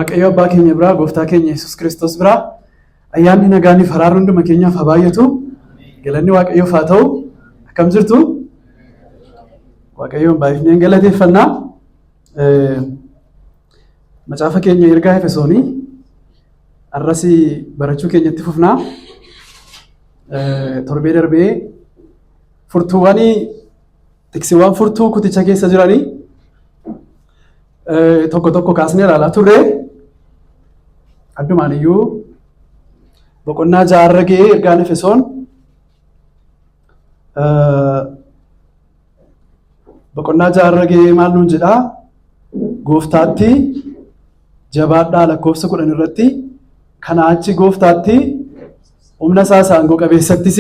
Waaqayyo abbaa keenya biraa gooftaa keenya Yesuus Kiristoos biraa ayyaanni nagaanii faraarri hunduma keenyaaf haa baay'atu. Galanni Waaqayyoof haa ta'u. Akkam jirtu? Waaqayyoon baay'inaan galateeffannaa. Macaafa keenya ergaa Efesoonii arrasii barachuu keenyatti fufnaa. Torbee darbee furtuuwwanii tiksiiwwan furtuu kuticha keessa jiranii tokko tokko kaasnee ilaalaa turre. Addumaan iyyuu boqonnaa 6 ga'ee ergaan Efesoon boqonnaa 6 ga'ee maal nuun jedhaa? Gooftaatti jabaadhaa lakkoofsa 10 irratti kanaa achi gooftaatti humna isaa saangoo qabeessattis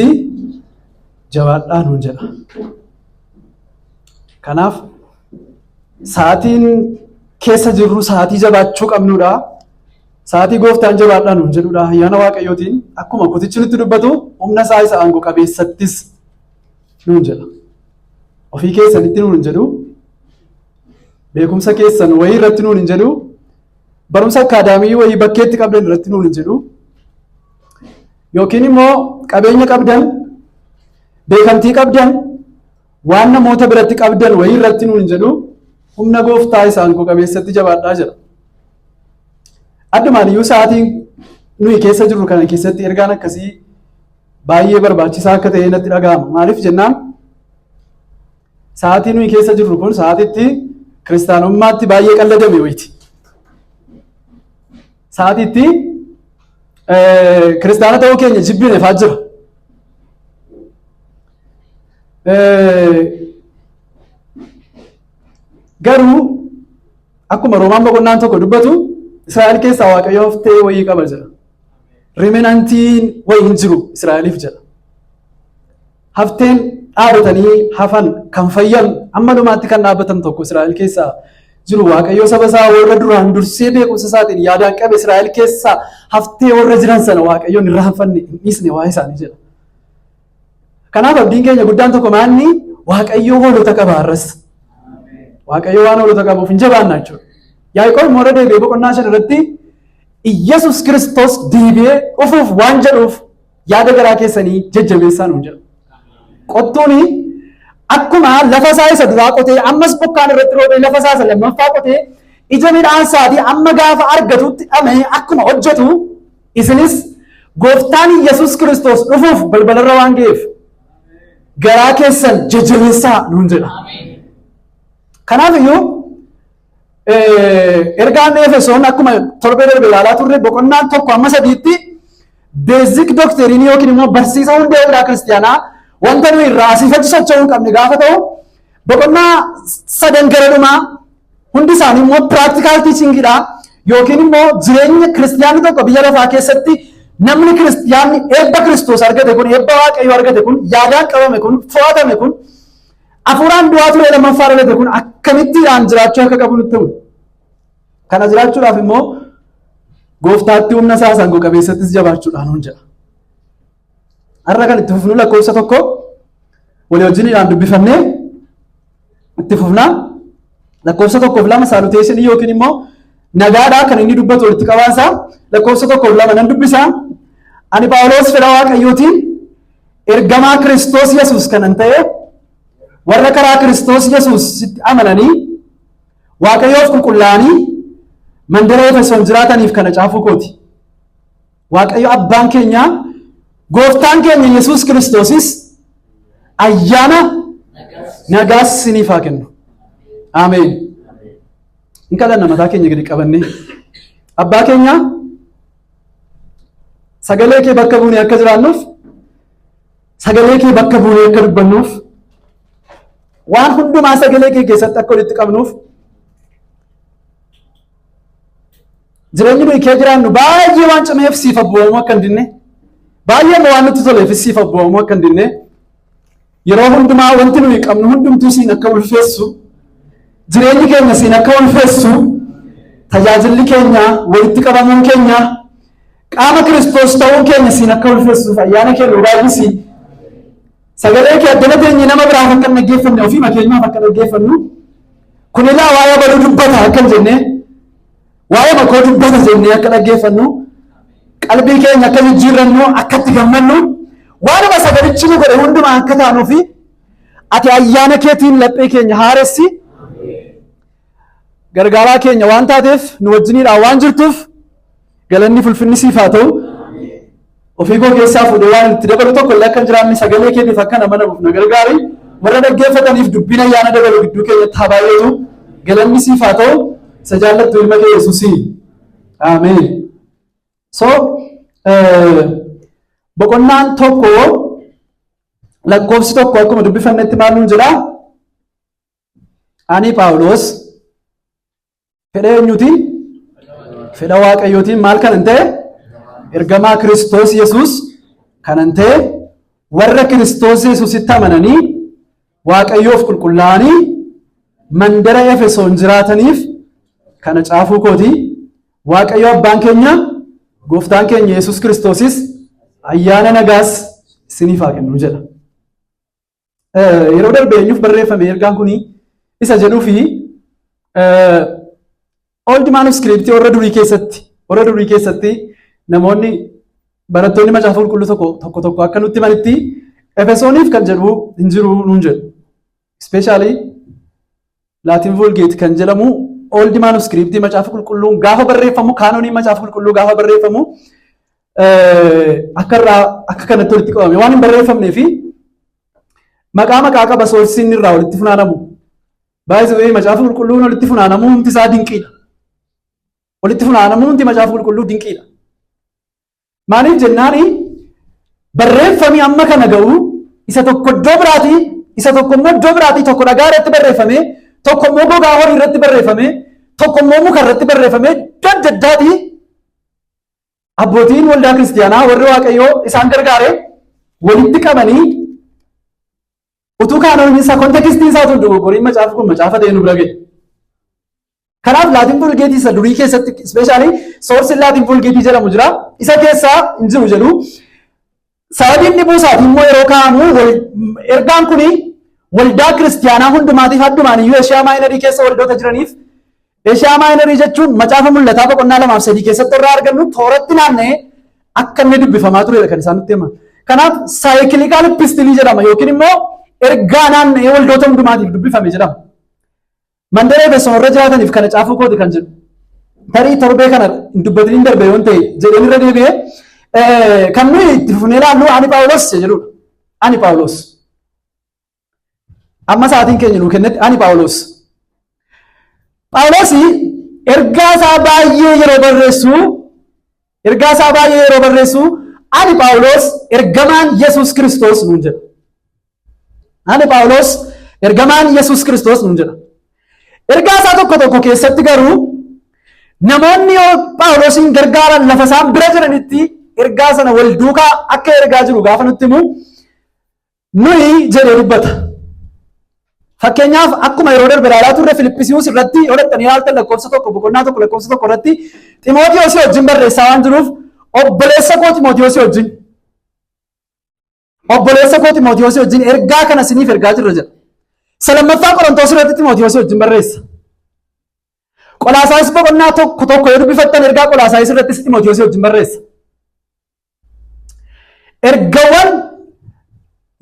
jabaadhaa nuun jedha. Kanaaf sa'aatiin keessa jirru sa'aatii jabaachuu qabnudha. Sa'aatii gooftaan jabaadhaa nuun jedhudha. Ayyaana Waaqayyootiin akkuma kutichi nutti dubbatu humna isaa isa aangoo qabeessattis nuun jedha. Ofii keessanitti nuun hin jedhu. Beekumsa keessan wayii irratti nuun hin jedhu. Barumsa akaadaamii wayii bakkeetti qabdan irratti nuun hin jedhu. Yookiin immoo qabeenya qabdan, beekamtii qabdan, waan namoota biratti qabdan wayii irratti nuun hin jedhu. Humna gooftaa isa aangoo qabeessatti jabaadhaa jedha. Addumaan iyyuu sa'aatiin nuyi keessa jirru kana keessatti ergaan akkasii baay'ee barbaachisaa akka ta'e natti dhaga'ama. Maaliif jennaan sa'aatii nuyi keessa jirru kun sa'aatiitti kiristaanummaatti baay'ee qalladame wayiiti. Sa'aatiitti kiristaana ta'uu keenya jibbineefaa jira. Garuu akkuma Roomaan boqonnaan tokko dubbatu Israa'el keessaa Waaqayyo haftee wayii qaba jedha. Rimenantiin wayii hin jiru Israa'eliif jedha. Hafteen dhaabatanii hafan kan fayyan amma dhumaatti kan dhaabatan tokko Israa'el keessaa jiru Waaqayyo saba isaa warra duraan dursee beekumsa isaatiin yaadaan qabe Israa'el keessaa haftee warra jiran sana Waaqayyoon irraa hanfanne hin dhiisne waa'ee isaanii jedha. Kanaaf abdiin keenya guddaan tokko maanni Waaqayyo hoolota qaba har'as. Waaqayyo waan hoolota qabuuf hin jabaannaa jechuudha. Yaaqoob moora deebi'ee boqonnaa 5 irratti Iyyasuus Kiristoos deebi'ee dhufuuf waan jedhuuf yaada garaa keessanii jajjabeessaa nuun jedha. Qottuun akkuma lafa isaa isa duraa qotee ammas bokkaan irratti roobee lafa isaa isa lammaffaa qotee ija midhaan isaatii amma gaafa argatutti dhamee akkuma hojjetu isinis gooftaan Iyyasuus Kiristoos dhufuuf balbalarra waan ga'eef garaa keessan jajjabeessaa nuun jedha. Kanaaf iyyuu ergaan Efesoon akkuma torbee darbe ilaalaa turre boqonnaan 1-3tti beezik doktariinii yookiin immoo barsiisa hundee biraa kiristiyaanaa wanta nuyi irraa asii fachi socho'uu hin qabne gaafa ta'u boqonnaa 3 gara dhumaa hundi isaanii immoo piraktikaal tiichingiidha yookiin immoo jireenya kiristiyaanii tokko biyya lafaa keessatti namni kiristiyaanni eebba Kiristoos argate kun eebba Waaqayyoo argate kun yaadaan qabame kun fo'atame kun Afuuraan du'aa ture lammaffaa dhalate kun akkamittiidhaan jiraachuu akka qabu nutti himu. Kana jiraachuudhaaf immoo gooftaatti humna isaa aangoo qabeessattis jabaachuudhaan nuun jedha. Har'a kan itti fufnu lakkoofsa 1 walii wajjiniidhaan dubbifannee itti fufnaa. Lakkoofsa 1-2 saaluteeshinii yookiin immoo nagaadhaa kan inni dubbatu walitti qabaansaa lakkoofsa 1-2 nan dubbisaa. Ani Phaawulos fedha Waaqayyootiin ergamaa Kiristoos Yesuus kanan ta'e warra karaa Kiristoos Yesuus amananii Waaqayyoof qulqullaa'anii mandara Efesoon jiraataniif kana caafuu kooti. Waaqayyo abbaan keenya gooftaan keenya Yesuus Kiristoosis ayyaana nagaas isiniif haa kennu. Ameen. In kadhanna mataa keenya gadi qabannee. Abbaa keenya sagalee kee bakka buunee akka jiraannuuf sagalee kee bakka buunee akka dubbannuuf waan hundumaa sagalee kee keessatti akka walitti qabnuuf jireenyi nuyi kee jiraannu baay'ee waan cimeef siif abboomuu akka hin dinne baay'ee waan nutti toleef siif abboomuu akka hin dinne yeroo hundumaa wanti nuyi qabnu hundumtuu siin akka ulfeessu jireenyi keenya siin akka ulfeessu tajaajilli keenya walitti qabamuun keenya qaama Kiristoos ta'uun keenya siin akka ulfeessuuf ayyaana kee nu baay'isi. Sagalee kee addana teenye nama biraaf akka dhaggeeffanne ofii makeenyaaf akka dhaggeeffannu kun ilaa waa'ee baluu dubbata akka jenne waa'ee makoo dubbata jennee akka dhaggeeffannu qalbii keenya akka jijjiirrannu akkatti gammannu waanuma sagalichi nu godhe hundumaa akka taanuu fi ati ayyaana keetiin laphee keenya haaressi gargaaraa keenya waan taateef nu wajjiniidhaan waan jirtuuf galanni fulfinni siif haa ta'u. Ofii koo keessaa fuudhee waan itti dabalu tokko illee akka hin jiraanne sagalee keetiif akka nama namuuf na gargaari. Warra dhaggeeffataniif dubbiin ayyaana dabalu gidduu keenyatti haa baay'atu. Galanni siif haa ta'u. Isa jaallattu ilma kee Yesuusii. Ameen. So boqonnaan tokko lakkoofsi tokko akkuma dubbifannetti maal nuun jedhaa? Ani Phaawulos fedha eenyuutiin? Fedha Waaqayyootiin maal kanan ta'e? Ergamaa Kiristoos Yesuus kanan ta'e warra Kiristoos Yesuusitti amananii Waaqayyoof qulqullaa'anii mandara Efesoon jiraataniif kana caafuu kooti. Waaqayyo abbaan keenya gooftaan keenya Yesuus Kiristoosis ayyaana nagaas isiniif haa kennu jedha. Yeroo darbe eenyuuf barreeffame ergaan kuni isa jedhuu fi old manuscript warra durii keessatti namoonni barattoonni macaafa qulqulluu tokko akka nutti himanitti Efesooniif kan jedhu hin jiru nuun jedhu. Especially Latin Vulgate kan jedhamu old manuscript macaafa qulqulluun gaafa barreeffamu kaanoniin macaafa qulqulluu gaafa barreeffamu akka kanatti walitti qabame waan hin barreeffamnee fi maqaa qaba soorsiin irraa walitti funaanamu. Baay'ee macaafa qulqulluun walitti funaanamu humti isaa dinqiidha. Walitti funaanamu humti macaafa qulqulluu dinqiidha. Maaliif jennaani barreeffamii amma kana ga'u isa tokko iddoo biraatii isa tokko immoo iddoo biraatii tokko dhagaa irratti barreeffame tokko immoo gogaa horii irratti barreeffame tokko immoo muka irratti barreeffame iddoo adda addaatii abbootiin waldaa kiristiyaanaa warri Waaqayyoo isaan gargaare walitti qabanii utuu kaanooniin isaa kontekistiin isaa tun dogoggoriin macaafa kun macaafa ta'ee nu bira ga'e. Kanaaf Laatin Vulgeetii isa durii keessatti ispeeshaalii soorsiin Laatin Vulgeetii jedhamu jira. Isa keessaa hin jiru jedhu. Sababii inni buusaati immoo yeroo kaa'amu ergaan kuni waldaa kiristiyaanaa hundumaatiif addumaan iyyuu Eeshiyaa Maayinarii keessa waldoota jiraniif Eeshiyaa Maayinarii jechuun macaafa mul'ataa boqonnaa 2-3 keessatti irraa argannu tooratti naanna'ee akka inni dubbifamaa turedha kan isaan nutti himan. Kanaaf saayikilikaal pistilii jedhama yookiin immoo ergaa naanna'ee waldoota hundumaatiif dubbifame jedhama. Mandara Efesoon irra jiraataniif kana caafuu kooti kan jedhu. Tarii torbee kana hin dubbatiin darbe yoon ta'e jedheen irra deebi'ee kan nuyi itti fufnee ilaallu ani Phaawulos jedhudha. Ani Phaawulos. Amma sa'aatiin keenya nuu kennetti ani Phaawulos. Phaawulos ergaa isaa baay'ee yeroo barreessu ani Phaawulos ergamaan Yesuus Kiristoos nuun jedha. Ani Phaawulos ergamaan Yesuus Kiristoos nuun jedha. Ergaa isaa tokko keessatti garuu namoonni Phaawulosin gargaaran lafa isaan bira jiranitti ergaa sana wal duukaa akka ergaa jiru gaafa nutti himu nuyi jedhee dubbata. Fakkeenyaaf akkuma yeroo darbe ilaalaa turre Filippisiiyuus irratti yoo dhaqxanii ilaaltan lakkoofsa tokko boqonnaa tokko lakkoofsa tokko irratti Ximootiyoos wajjin barreessaa waan jiruuf obboleessa koo Ximootiyoos wajjin ergaa kana isiniif ergaa jirra jedha. Lammaffaa Qorontoos irratti Ximootiyoos wajjin barreessa. Qolaasaayis boqonnaa tokko yoo dubbifattan ergaa Qolaasaayis irrattis Ximootiyoos wajjin barreessa. Ergaawwan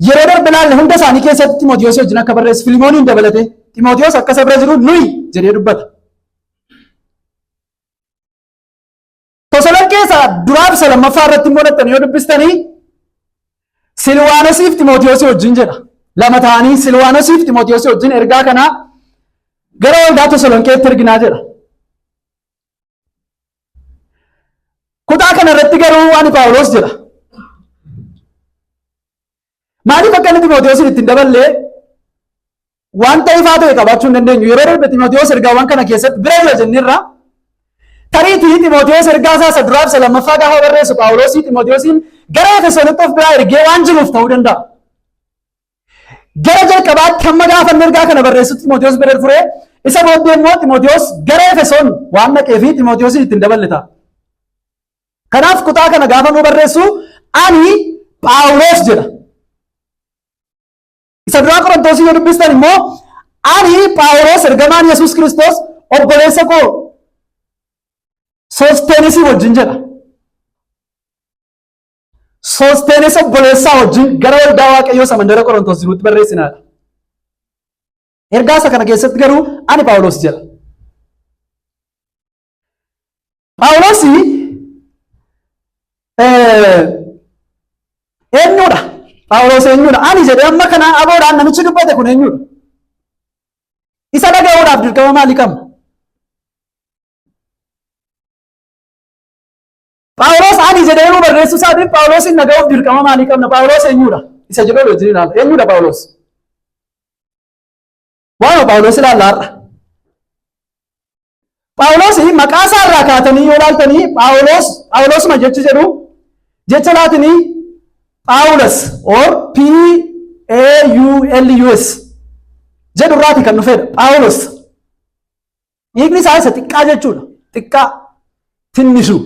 yeroo darbe ilaalle hunda isaanii keessatti Ximootiyoos wajjin akka barreessu Filimooniin dabalate Ximootiyoos akka isa bira jiru nuyi jedhee dubbata. Tasaloniqee duraaf isa lammaffaa irratti immoo dhaqxanii yoo dubbistanii Silwaanosiif Ximootiyoos wajjin jedha. Lama ta'anii Silwaanosiif Ximootiyoos wajjin ergaa kana gara waldaa Tasaloniqeetti erginaa jedha. Kutaa kana irratti garuu ani Phaawulos jedha. Maaliif akka inni Ximootiyoos ittiin daballee wanta ifaa ta'e qabaachuu hin dandeenyu. Yeroo darbe Ximootiyoos ergaawwan kana keessatti bira jira jennirra tariitii Ximootiyoos ergaa isaa duraaf isa lammaffaa gaafa barreessu Phaawulosii Ximootiyoosiin gara Efesoonitti of biraa ergee waan jiruuf ta'uu danda'a. Gara jalqabaatti hamma gaafa ergaa kana barreessu Ximootiyoos bira furee isa booddee immoo Ximootiyoos gara Efesoon waan dhaqee fi Ximootiyoosiin ittiin daballeta. Kanaaf kutaa kana gaafa nu barreessu ani Phaawulos jedha. Isa duraa Qorontosii yoo dubbistan immoo ani Phaawulos ergamaan Yesuus Kiristoos obboleessa koo Soosteenisii wajjin jedha. Soosteenis obboleessaa wajjin gara waldaa Waaqayyoo isa mandara Qorontos jirutti barreessinaadha. Ergaa isa kana keessatti garuu ani Phaawulos jedha. Phaawulos eenyudha? Phaawulos eenyudha? Ani jedhee amma kana aboodhaan namichi dubbate kun eenyudha? Isa dhaga'uudhaaf dirqama maalii qabna? Phaawulos ani jedhee nu barreessu isaatiif Phaawulosin dhaga'uuf dirqama maalii qabna? Phaawulos eenyudha? Isa jedhee wajjin ilaala. Eenyudha Phaawulos? Waanuma Phaawulos ilaallaarra. Phaawulos maqaa isaa irraa kaatanii yoo ilaaltanii Phaawulosuma jechi jedhu jecha laatinii Phaawulos or P-A-U-L-U-S jedhu irraati kan dhufedha. Phaawulos hiikni isaa isa xiqqaa jechuudha. Xiqqaa tinnishu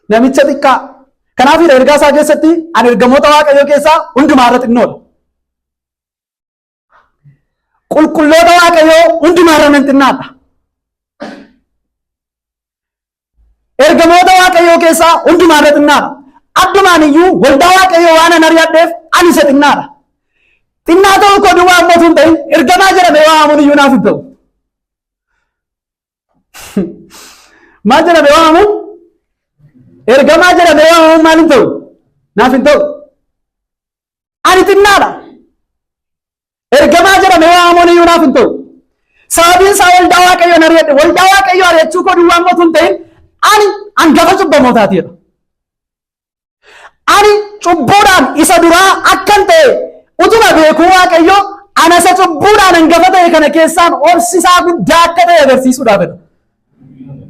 namicha xiqqaa. Kanaafidha ergaa isaa keessatti ani ergamoota Waaqayyoo keessaa hundumaarra xinnoodha. Qulqulloota Waaqayyoo hundumaarra nan xinnaadha. Ergamoota Waaqayyoo keessaa hundumaarra xinnaadha. Addumaan iyyuu waldaa Waaqayyoo waan an ari'adheef ani isa xinnaadha. Xinnaa ta'uu koo duwwaa ammoo hin ta'in ergamaa jedhamee waamamuun iyyuu naaf hin ta'u. Maal jedhamee waamamuun? Ergamaa jedhamee waamamuun maal hin ta'u? Naaf hin ta'u. Ani xinnaadha. Ergamaa jedhamee waamamuun iyyuu naaf hin ta'u. Sababiin isaa waldaa Waaqayyoo an ari'adhe waldaa Waaqayyoo ari'achuu koo duwwaa ammoo hin ta'in ani hangafa cubbamootaatiidha. Ani cubbuudhaan isa duraa akkan ta'e utuma beekuu Waaqayyo ana isa cubbuudhaan hangafa ta'e kana keessaan obsisaa guddaa akka ta'e agarsiisuudhaafidha.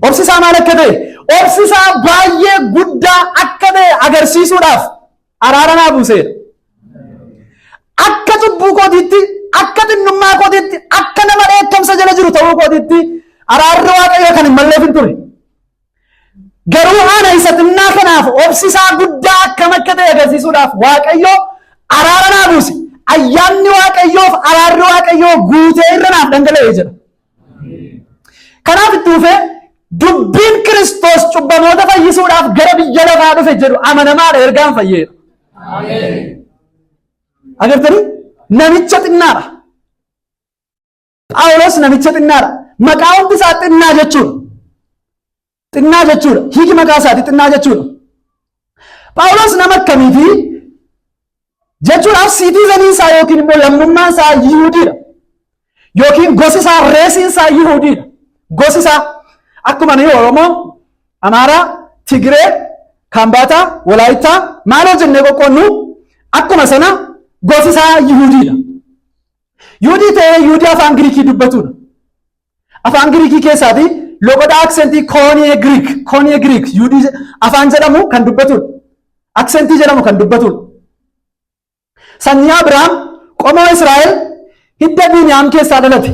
Obsisaa maal akka ta'e? Obsisaa baay'ee guddaa akka ta'e agarsiisuudhaaf araara naa buuseedha. Akka cubbuu kootiitti, akka xinnummaa kootiitti, akka nama dheekkamsa jala jiru ta'uu kootiitti araarri Waaqayyo kan hin malleef hin ture. Garuu ana isa xinnaa kanaaf obsisaa guddaa akkam akka ta'e agarsiisuudhaaf Waaqayyo araara naa buuse. Ayyaanni Waaqayyoof araarri Waaqayyoo guutee irra naaf dhangala'ee jira. Kanaaf itti dhufee dubbiin Kiristoos cubbamoota fayyisuudhaaf gara biyya lafaa dhufe jedhu amanamaadha, ergaan fayyeedha. Agartanii? Namicha xinnaadha. Phaawulos namicha xinnaadha. Maqaa hundi isaa xinnaa jechuudha. Xinnaa jechuudha. Hiiki maqaa isaati xinnaa jechuudha. Phaawulos nama akkamiiti? Jechuudhaaf siitiizanii isaa yookiin immoo lammummaan isaa Yihuudiidha. Yookiin gosi isaa reesiin isaa Yihuudiidha. Gosi isaa akkuma ni Oromoo, Amaaraa, Tigree, Kambaataa, Walaayittaa maaloo jennee qoqqoonnu akkuma sana gosi isaa Yihuudiidha. Yihuudii ta'ee Yihuudii afaan Giriikii dubbatudha. Afaan Giriikii keessaati loqoda aksentii kooniyee Giriik Yihuudii afaan jedhamu kan dubbatudha. Aksentii jedhamu kan dubbatudha. Sanyii Abrahaam qomoo Israa'el hidda Biniyaam keessaa dhalate.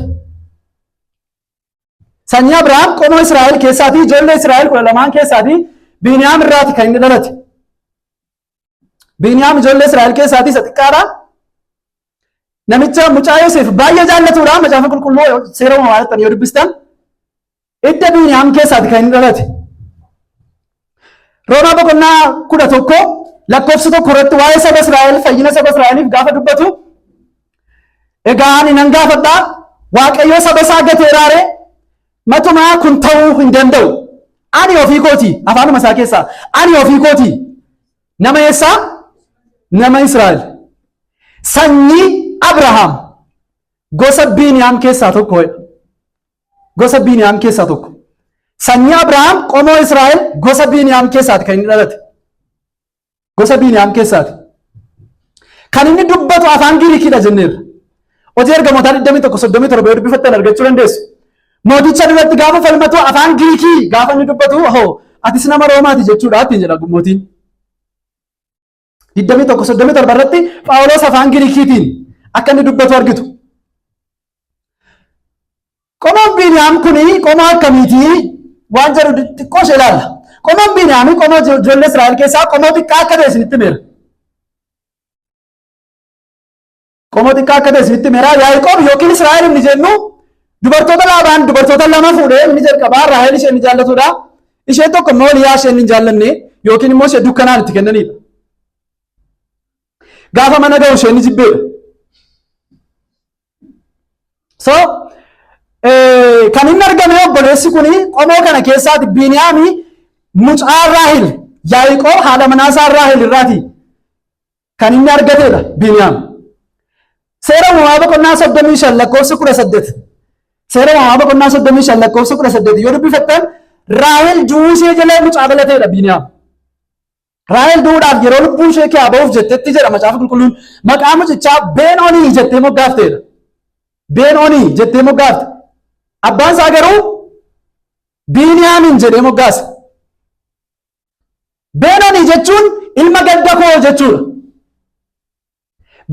Sanyii Abrahaam qomoo Israa'el keessaatii ijoollee Israa'el 12 keessaatii Biniyaam irraati kan inni dhalate. Biniyaam ijoollee Israa'el keessaatii isa xiqqaadha. Namicha mucaa Yoosef baay'ee jaallatudha. Macaafa qulqulluu seera uumamaa yoo dubbistan hidda Biniyaam keessaati kan inni dhalate. Roomaa boqonnaa 11 lakkoofsa 1 irratti waa'ee saba Israa'el fayyina saba Israa'eliif gaafa dubbatu egaa ani nan gaafadhaa Waaqayyo saba isaa gateeraare matumaa kun ta'uu hin danda'u. Ani ofii kooti afaanuma isaa keessaa ani ofii kooti nama eessaa? Nama Israa'el. Sanyii Abrahaam gosa Biniyaam keessaa tokko. Gosa Biniyaam keessaa tokko. Sanyii Abrahaam qomoo Israa'el gosa Biniyaam keessaati kan inni dhalate. Gosa Biniyaam keessaati. Kan inni dubbatu afaan Giriikiidha jenneerra. Hojii ergamootaa 21:37 yoo dubbifattan argachuu dandeessu. Mooticha duratti gaafa falmatu afaan Giriikii gaafa inni dubbatu atis nama Roomaati jechuudha ittiin jedha mootiin. 21:37 irratti Phaawulos afaan Giriikiitiin akka inni dubbatu argitu. Qomoon Biniyaam kuni qomoo akkamiiti? Waan jedhu xiqqoo ishee ilaalla. Qomoon Biniyaam qomoo ijoollee Israa'el keessaa qomoo xiqqaa akka ta'e isinitti meera. Qomoo xiqqaa akka ta'e isinitti meera. Yaaqoob yookiin Israa'el inni jennu dubartoota laabaan dubartoota lama fuudhee inni jalqabaa Raahel ishee inni jaallatudha. Ishee tokko immoo Liyaa ishee inni hin jaallanne yookiin immoo ishee dukkanaan itti kennanidha. Gaafa mana ga'u ishee inni jibbeedha. So kan inni argame obboleessi kuni qomoo kana keessaati Biniyaami mucaa Raahel Yaaqoob haadha manaasaa Raahel irraati kan inni argatedha Biniyaam. Seera uumamaa boqonnaa 35 lakkoofsa 18. Seera uumamaa boqonnaa 35 lakkoofsa 18 yoo dubbifattan Raahel du'uu ishee jala mucaa balateedha Biniyaam. Raahel du'uudhaaf yeroo lubbuun ishee keessaa ba'uuf jettetti jedha macaafa qulqulluun maqaa mucichaa Been-Onii jettee moggaafteedha. Been-Onii jettee moggaafte. Abbaan isaa garuu Biniyaamin jedhee moggaase. Been-Onii jechuun ilma gadda koo jechuudha.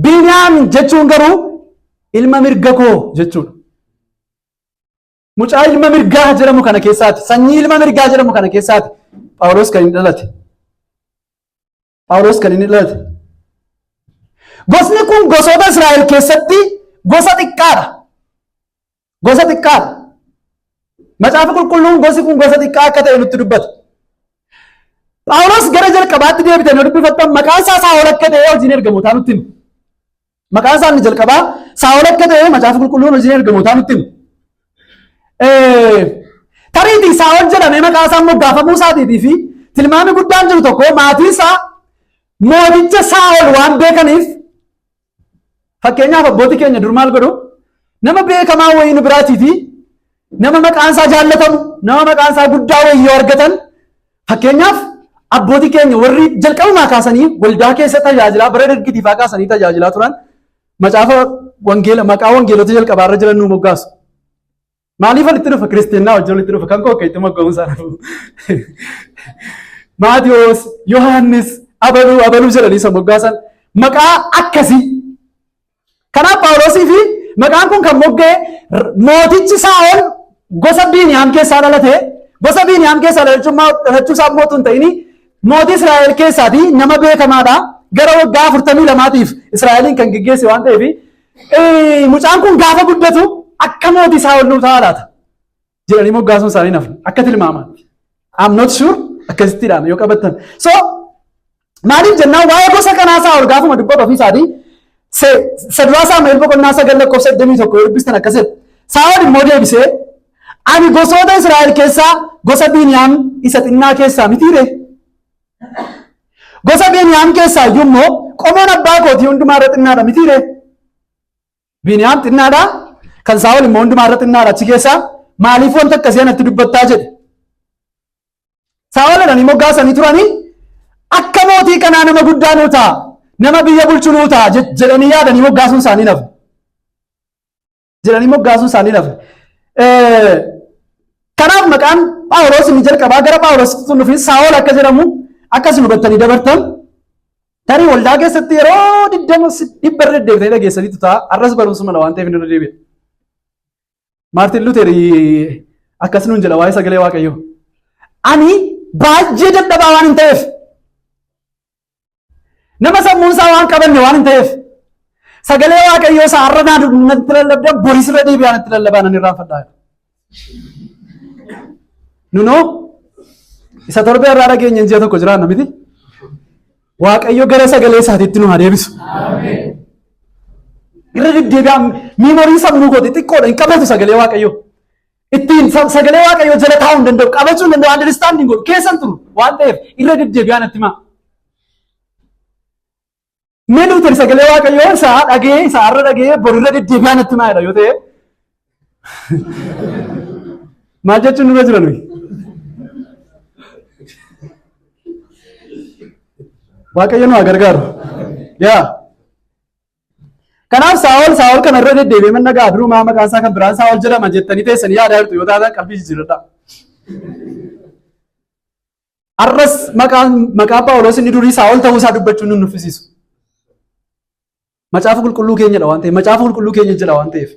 Biniyaamin jechuun garuu ilma mirga koo jechuudha. Mucaa ilma mirgaa jedhamu kana keessaati. Sanyii ilma mirgaa jedhamu kana keessaati. Phaawulos kan inni dhalate. Phaawulos kan inni dhalate. Gosni kun gosoota Israa'el keessatti gosa xiqqaadha. Gosa xiqqaadha. Macaafa qulqulluun gosi kun gosa xiqqaa akka ta'e nutti dubbata. Phaawulos gara jalqabaatti deebitanii dubbifattan maqaan isaa Saa'ol akka ta'e hojiin ergamootaa nutti hima. Maqaan isaa inni jalqabaa Saa'ol akka ta'e macaafa qulqulluun hojiin ergamootaa nutti hima. Tariitii Saa'ol jedhamee maqaa isaa moggaafamuu isaatiitii fi tilmaami guddaan jiru tokko maatii isaa mooticha Saa'ol waan beekaniif fakkeenyaaf abbootii keenya dur maal godhu nama beekamaa wayii nu biraatii fi nama maqaan isaa jaallatamu nama maqaan isaa guddaa wayii yoo argatan fakkeenyaaf abbootii keenya warri jalqabumaa kaasanii waldaa keessa tajaajilaa bara dargitiifaa kaasanii tajaajilaa turan macaafa wangeela maqaa wangeelota jalqabaarra jiran nu moggaasu. Maaliif walitti dhufa kiristiyaanaa wajjin walitti dhufa kan koo akka itti moggaamuun isaa nafu. Maatiyoos, Yohaannis, abaluu jedhanii isa moggaasan maqaa akkasii. Kanaaf Phaawulosii fi maqaan kun kan moggee mootichi Saa'ol gosa Biniyaam keessaa dhalate. Gosa Biniyaam keessaa dhalachuu isaa mootuu hin ta'ini mootii Israa'el keessaati nama beekamaadha. Gara waggaa 42tiif Israa'eliin kan geggeesse waan ta'eef mucaan kun gaafa guddatu akka mootii Saa'ol nu ta'a laata jedhanii moggaasuun isaanii nafu akka tilmaamaatti. I'm not sure akkasittiidhaan yoo qabattan. So maaliif jennaan waa'ee gosa kanaa Saa'ol gaafuma dubbatu ofiisaatii Saduraa Saamu'eel boqonnaa 9 lakkoofsa 21 yoo dubbistan akkasidha. Saa'ol immoo deebisee ani gosoota Israa'el keessaa gosa Biniyaam isa xinnaa keessaa mitiire. Gosa Biniyaam keessaa iyyuu immoo qomoon abbaa kootii hundumaa irra xinnaadha mitiire. Biniyaam xinnaadha kan Saa'ol immoo hundumaa irra xinnaadha achi keessaa maaliif wanta akkasii anatti dubbattaa jedhe. Saa'ol jedhanii moggaasanii turanii akka mootii kanaa nama guddaa nuu ta'a nama biyya bulchu nuu ta'a jedhanii yaadanii moggaasuun isaanii nafu. Jedhanii moggaasuun isaanii nafu. Kanaaf maqaan Phaawulos inni jalqabaa gara Phaawulositti nufi Saa'ol akka jedhamu akkas hubattanii dabartan. Tarii waldaa keessatti yeroo 20 irra deebitanii dhageessaniitu ta'a. Arras barumsa mala waan ta'eef irra deebi'a. Maartin Luuter akkas nuun jedha waa'ee sagalee Waaqayyoo. Ani baay'ee dadhabaa waan hin ta'eef nama sammuun isaa waan qabanne waan hin ta'eef sagalee Waaqayyoo isaa har'a natti lallabda boris irra deebi'aa natti lallabaa nan irraanfadhaa. Nunoo isa torbee irraa dhageenya ji'a tokko jiraanna miti. Waaqayyo gara sagalee isaatiitti nu haa deebisu. Irra deddeebi'aa miimoorii sammuu kooti xiqqoodha hin qabatu sagalee Waaqayyoo. Ittiin sagalee Waaqayyoo jala taa'uu hin danda'u qabachuu hin danda'u understanding godhu keessan turu waan ta'eef irra deddeebi'aa natti himaa. Mee Luuter sagalee Waaqayyoo isaa dhagee isaa har'a dhagee boru irra deddeebi'aa natti himaa jedha yoo ta'e maal jechuun nurra jira nuyi. Waaqayyo nu haa gargaaru. Yaa. Kanaaf Saa'ol kana irra deddeebi'ee manna gaa duruu maqaan isaa kan biraan Saa'ol jedhama jettanii teessanii yaadaa jirtu yoo taatan qalbii jijjiirradha. Arras maqaan Phaawulos inni durii Saa'ol ta'uu isaa dubbachuun nun nuffisiisu. Macaafa qulqulluu keenyadha waan ta'eef macaafa qulqulluu keenya jedha waan ta'eef.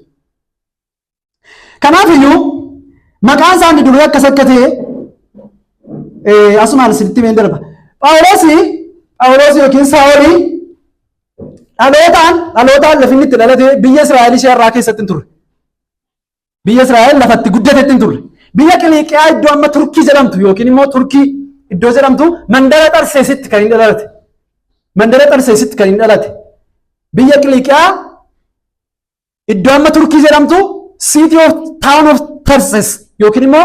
Kanaaf iyyuu maqaan isaa inni durii akkas akka ta'e asumaan sirriitti meen darba. Phaawulos yookiin Saa'ol dhalootaan lafinni itti dhalate biyya Israa'el ishee irraa keessatti hin turre. biyya Israa'el lafatti guddatetti hin turre. Biyya Qiliiqiyaa iddoo amma Turkii jedhamtu yookiin immoo Turkii iddoo jedhamtu mandara Xarseesitti kan hin dhalate. Mandara Xarseesitti kan hin dhalate. Biyya Qiliiqiyaa iddoo amma Turkii jedhamtu city of town of Tarses yookiin immoo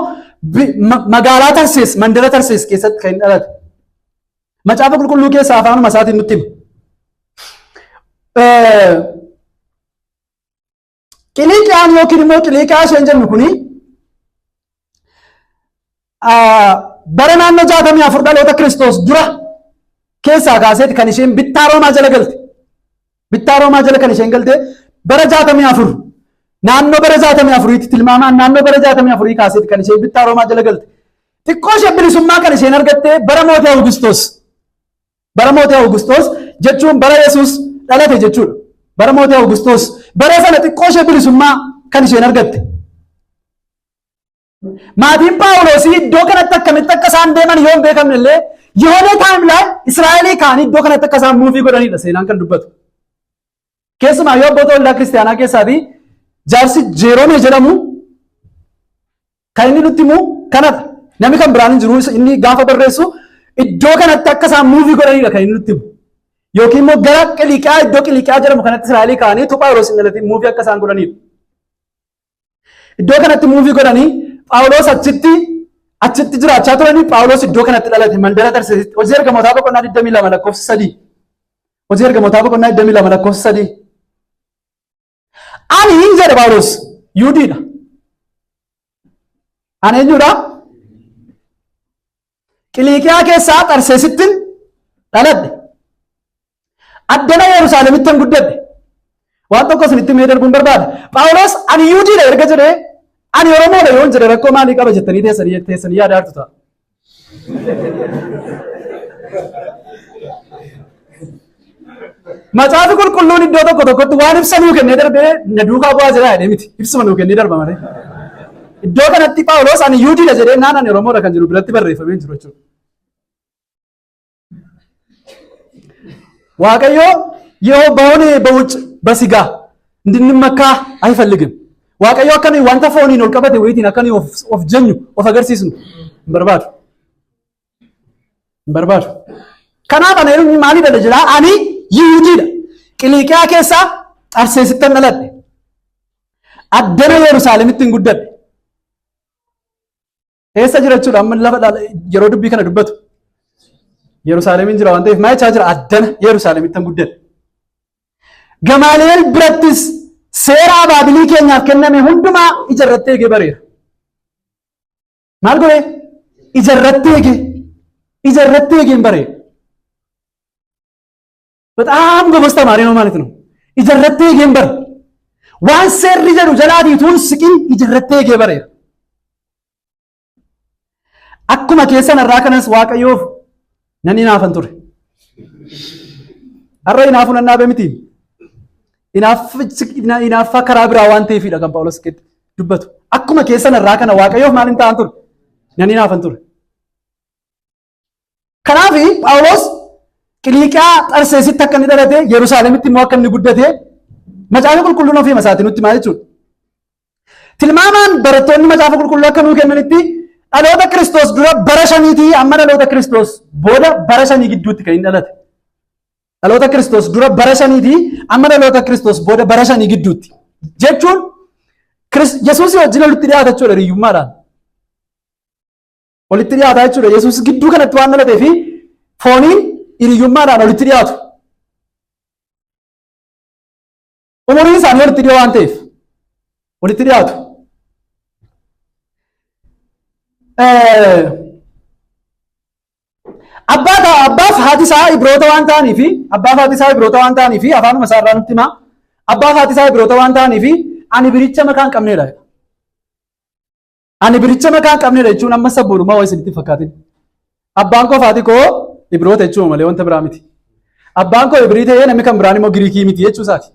magaalaa Tarses mandara Tarses keessatti kan hin dhalate. Macaafa qulqulluu keessaa afaanuma isaatiin nutti hima. Qiliiqiyaan yookiin immoo Qiliiqiyaa isheen jennu kuni bara naannoo 64 dhaloota Kiristoos dura keessaa kaaseeti kan isheen bittaa Roomaa jala galte. Bittaa Roomaa jala kan isheen galte bara 64 naannoo bara 64tti tilmaamaan naannoo bara 64 kaaseeti kan isheen bittaa Roomaa jala galte. Xiqqoo ishee bilisummaa kan isheen argatte bara mootii Awugistos. Bara mootii Awugistos jechuun bara Yesuus dhalate jechuudha. Bara mootii Awugistos bara sana xiqqoo ishee bilisummaa kan isheen argatte. Maatiin Phaawulos iddoo kanatti akkamitti akka isaan deeman yoo hin beekamne illee yoona taayimlaan Israa'elii kaan iddoo kanatti akka isaan muuvii godhanidha seenaan kan dubbatu. Keessumaa yoo abboota waldaa kiristaanaa keessaatii jaarsi Jeeroomee jedhamu kan inni nutti himu kanadha. Namni kan biraan hin jiru inni gaafa barreessu iddoo kanatti akka isaan muuvii godhanidha kan inni nutti himu. Yookiin immoo gara Qiliiqiyaa iddoo Qiliiqiyaa jedhamu kanatti Israa'elii kaanii Phaawulos hin dhalatin muuvii akka isaan godhanidha. Iddoo kanatti muuvii godhanii Phaawulos achitti jiraachaa turanii Phaawulos iddoo kanatti dhalate mandara Tarseesitti. Hojii ergamootaa boqonnaa 22 lakkoofsa 3. Hojii ergamootaa boqonnaa 22 lakkoofsa 3. Ani hin jedhe Phaawulos Yuudiidha. Ani eenyudha? Qiliiqiyaa keessaa Tarseesittin dhaladhe. Addana Yerusaalemittin guddadhe. Waan tokko isinitti mee darbuun barbaada. Phaawulos ani Yuudiidha erga jedhee ani Oromoodha yoon jedhe rakkoo maalii qaba jettanii teessanii yaada hartu ta'a. Macaafi qulqulluun iddoo tokko tokkotti waan ibsa nuu kennee darbee na duukaa bu'aa jira jedhee miti. Ibsuma nuu kennee darba malee. Iddoo kanatti Phaawulos ani Yuudiidha jedhee naan ani Oromoodha kan jiru biratti barreeffamee jiru jechuudha. Waaqayyo yoo bahuun bawuc basigaa እንድንመካ አይፈልግም። waaqayyo akkanii wanta fooniin ol qabate wayitiin akkanii of jennu of agarsiisnu hin barbaadu. Kanaaf ana yeroo maalii dhala jira ani Yihuudiidha. Qiliiqiyaa keessaa Xarseesittan dhaladhe. Addana Yerusaalemitti hin guddadhe. Eessa jira jechuudha amma lafa yeroo dubbii kana dubbatu. Yerusaalemiin jira waan ta'eef maal jechaa jira addana Yerusaalemitti hin guddadhe. Gamaaleel birattis seera abaabilii keenyaaf kenname hundumaa ijarrattee eegee bareera. Maal godhee? Ijarrattee eegeen bareera. በጣም ጎበዝ ተማሪ ነው ማለት ነው። ijarrattee eegeen bara. Waan seerri jedhu jalaatiituun siqin ijarrattee eegee bareera. Akkuma keessan irraa kanas Waaqayyoof nan hinaafan ture. Har'a hinaafuun annaa miti. Hinaaffaa karaa biraa waan ta'eefidha kan Phaawulos dubbatu. Akkuma keessan irraa kana Waaqayyoof maal hin ta'an ture? Nan hinaafan ture. Kanaaf Phaawulos Qiliiqiyaa Xarseesitti akka inni dhalate Yerusaalemitti immoo akka inni guddate macaafa qulqulluun ofii isaatii nutti maal jechuudha. Tilmaamaan barattoonni macaafa qulqulluu akka nuu kennanitti dhaloota Kiristoos dura bara 5 amma dhaloota Kiristoos booda bara 5 gidduutti kan inni dhalate. Dhaloota Kiristoos dura bara 5 amma dhaloota Kiristoos booda bara 5 gidduutti. Jechuun Yesuus wajjin walitti dhiyaata jechuudha hiriyyummaadhaan. Walitti dhiyaata jechuudha. Yesuus gidduu kanatti waan dhalatee fi fooniin hiriyyummaadhaan walitti dhiyaatu. Umuriin isaanii walitti dhiyoo waan ta'eef walitti dhiyaatu. Abbaaf haati isaa Ibroota waan ta'aniif afaanuma isaa irraa nutti himaa. Abbaaf haati isaa Ibroota waan ta'aniif ani biricha makaa hin qabneedha. Ani biricha makaa hin qabneedha jechuun amma sabboonummaa waa isinitti fakkaatin. Abbaan koo haati koo Ibroota jechuun malee wanta biraa miti. Abbaan koo Ibrii ta'ee namni kan biraan immoo Giriikii miti jechuu isaati.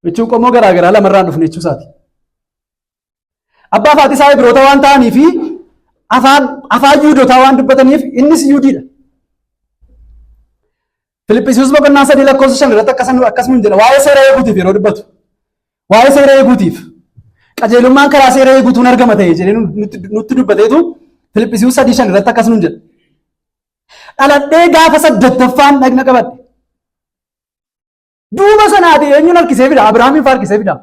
Jechuun qomoo garaagaraa lamarraan dhufne jechuu isaati. Abbaaf haati isaa Ibroota waan ta'aniif afaan Yihuudootaa waan dubbataniif innis Yihuudiidha. Filiphisius boqonnaa 3 lakkoofsa 5 irratti akkasuma jedha waa'ee seera eeguutiif yeroo dubbatu. Waa'ee seera eeguutiif qajeelummaan karaa seera eeguutuun argama ta'e jedhee nutti dubbateetu Filiphisiiyuus 3:5 irratti akkas nuun jedha. Dhaladhee gaafa 8ffaan dhagna qabadhe. Duuba sanaati eenyuun harkisee fida? Abrahaamiif harkisee fida.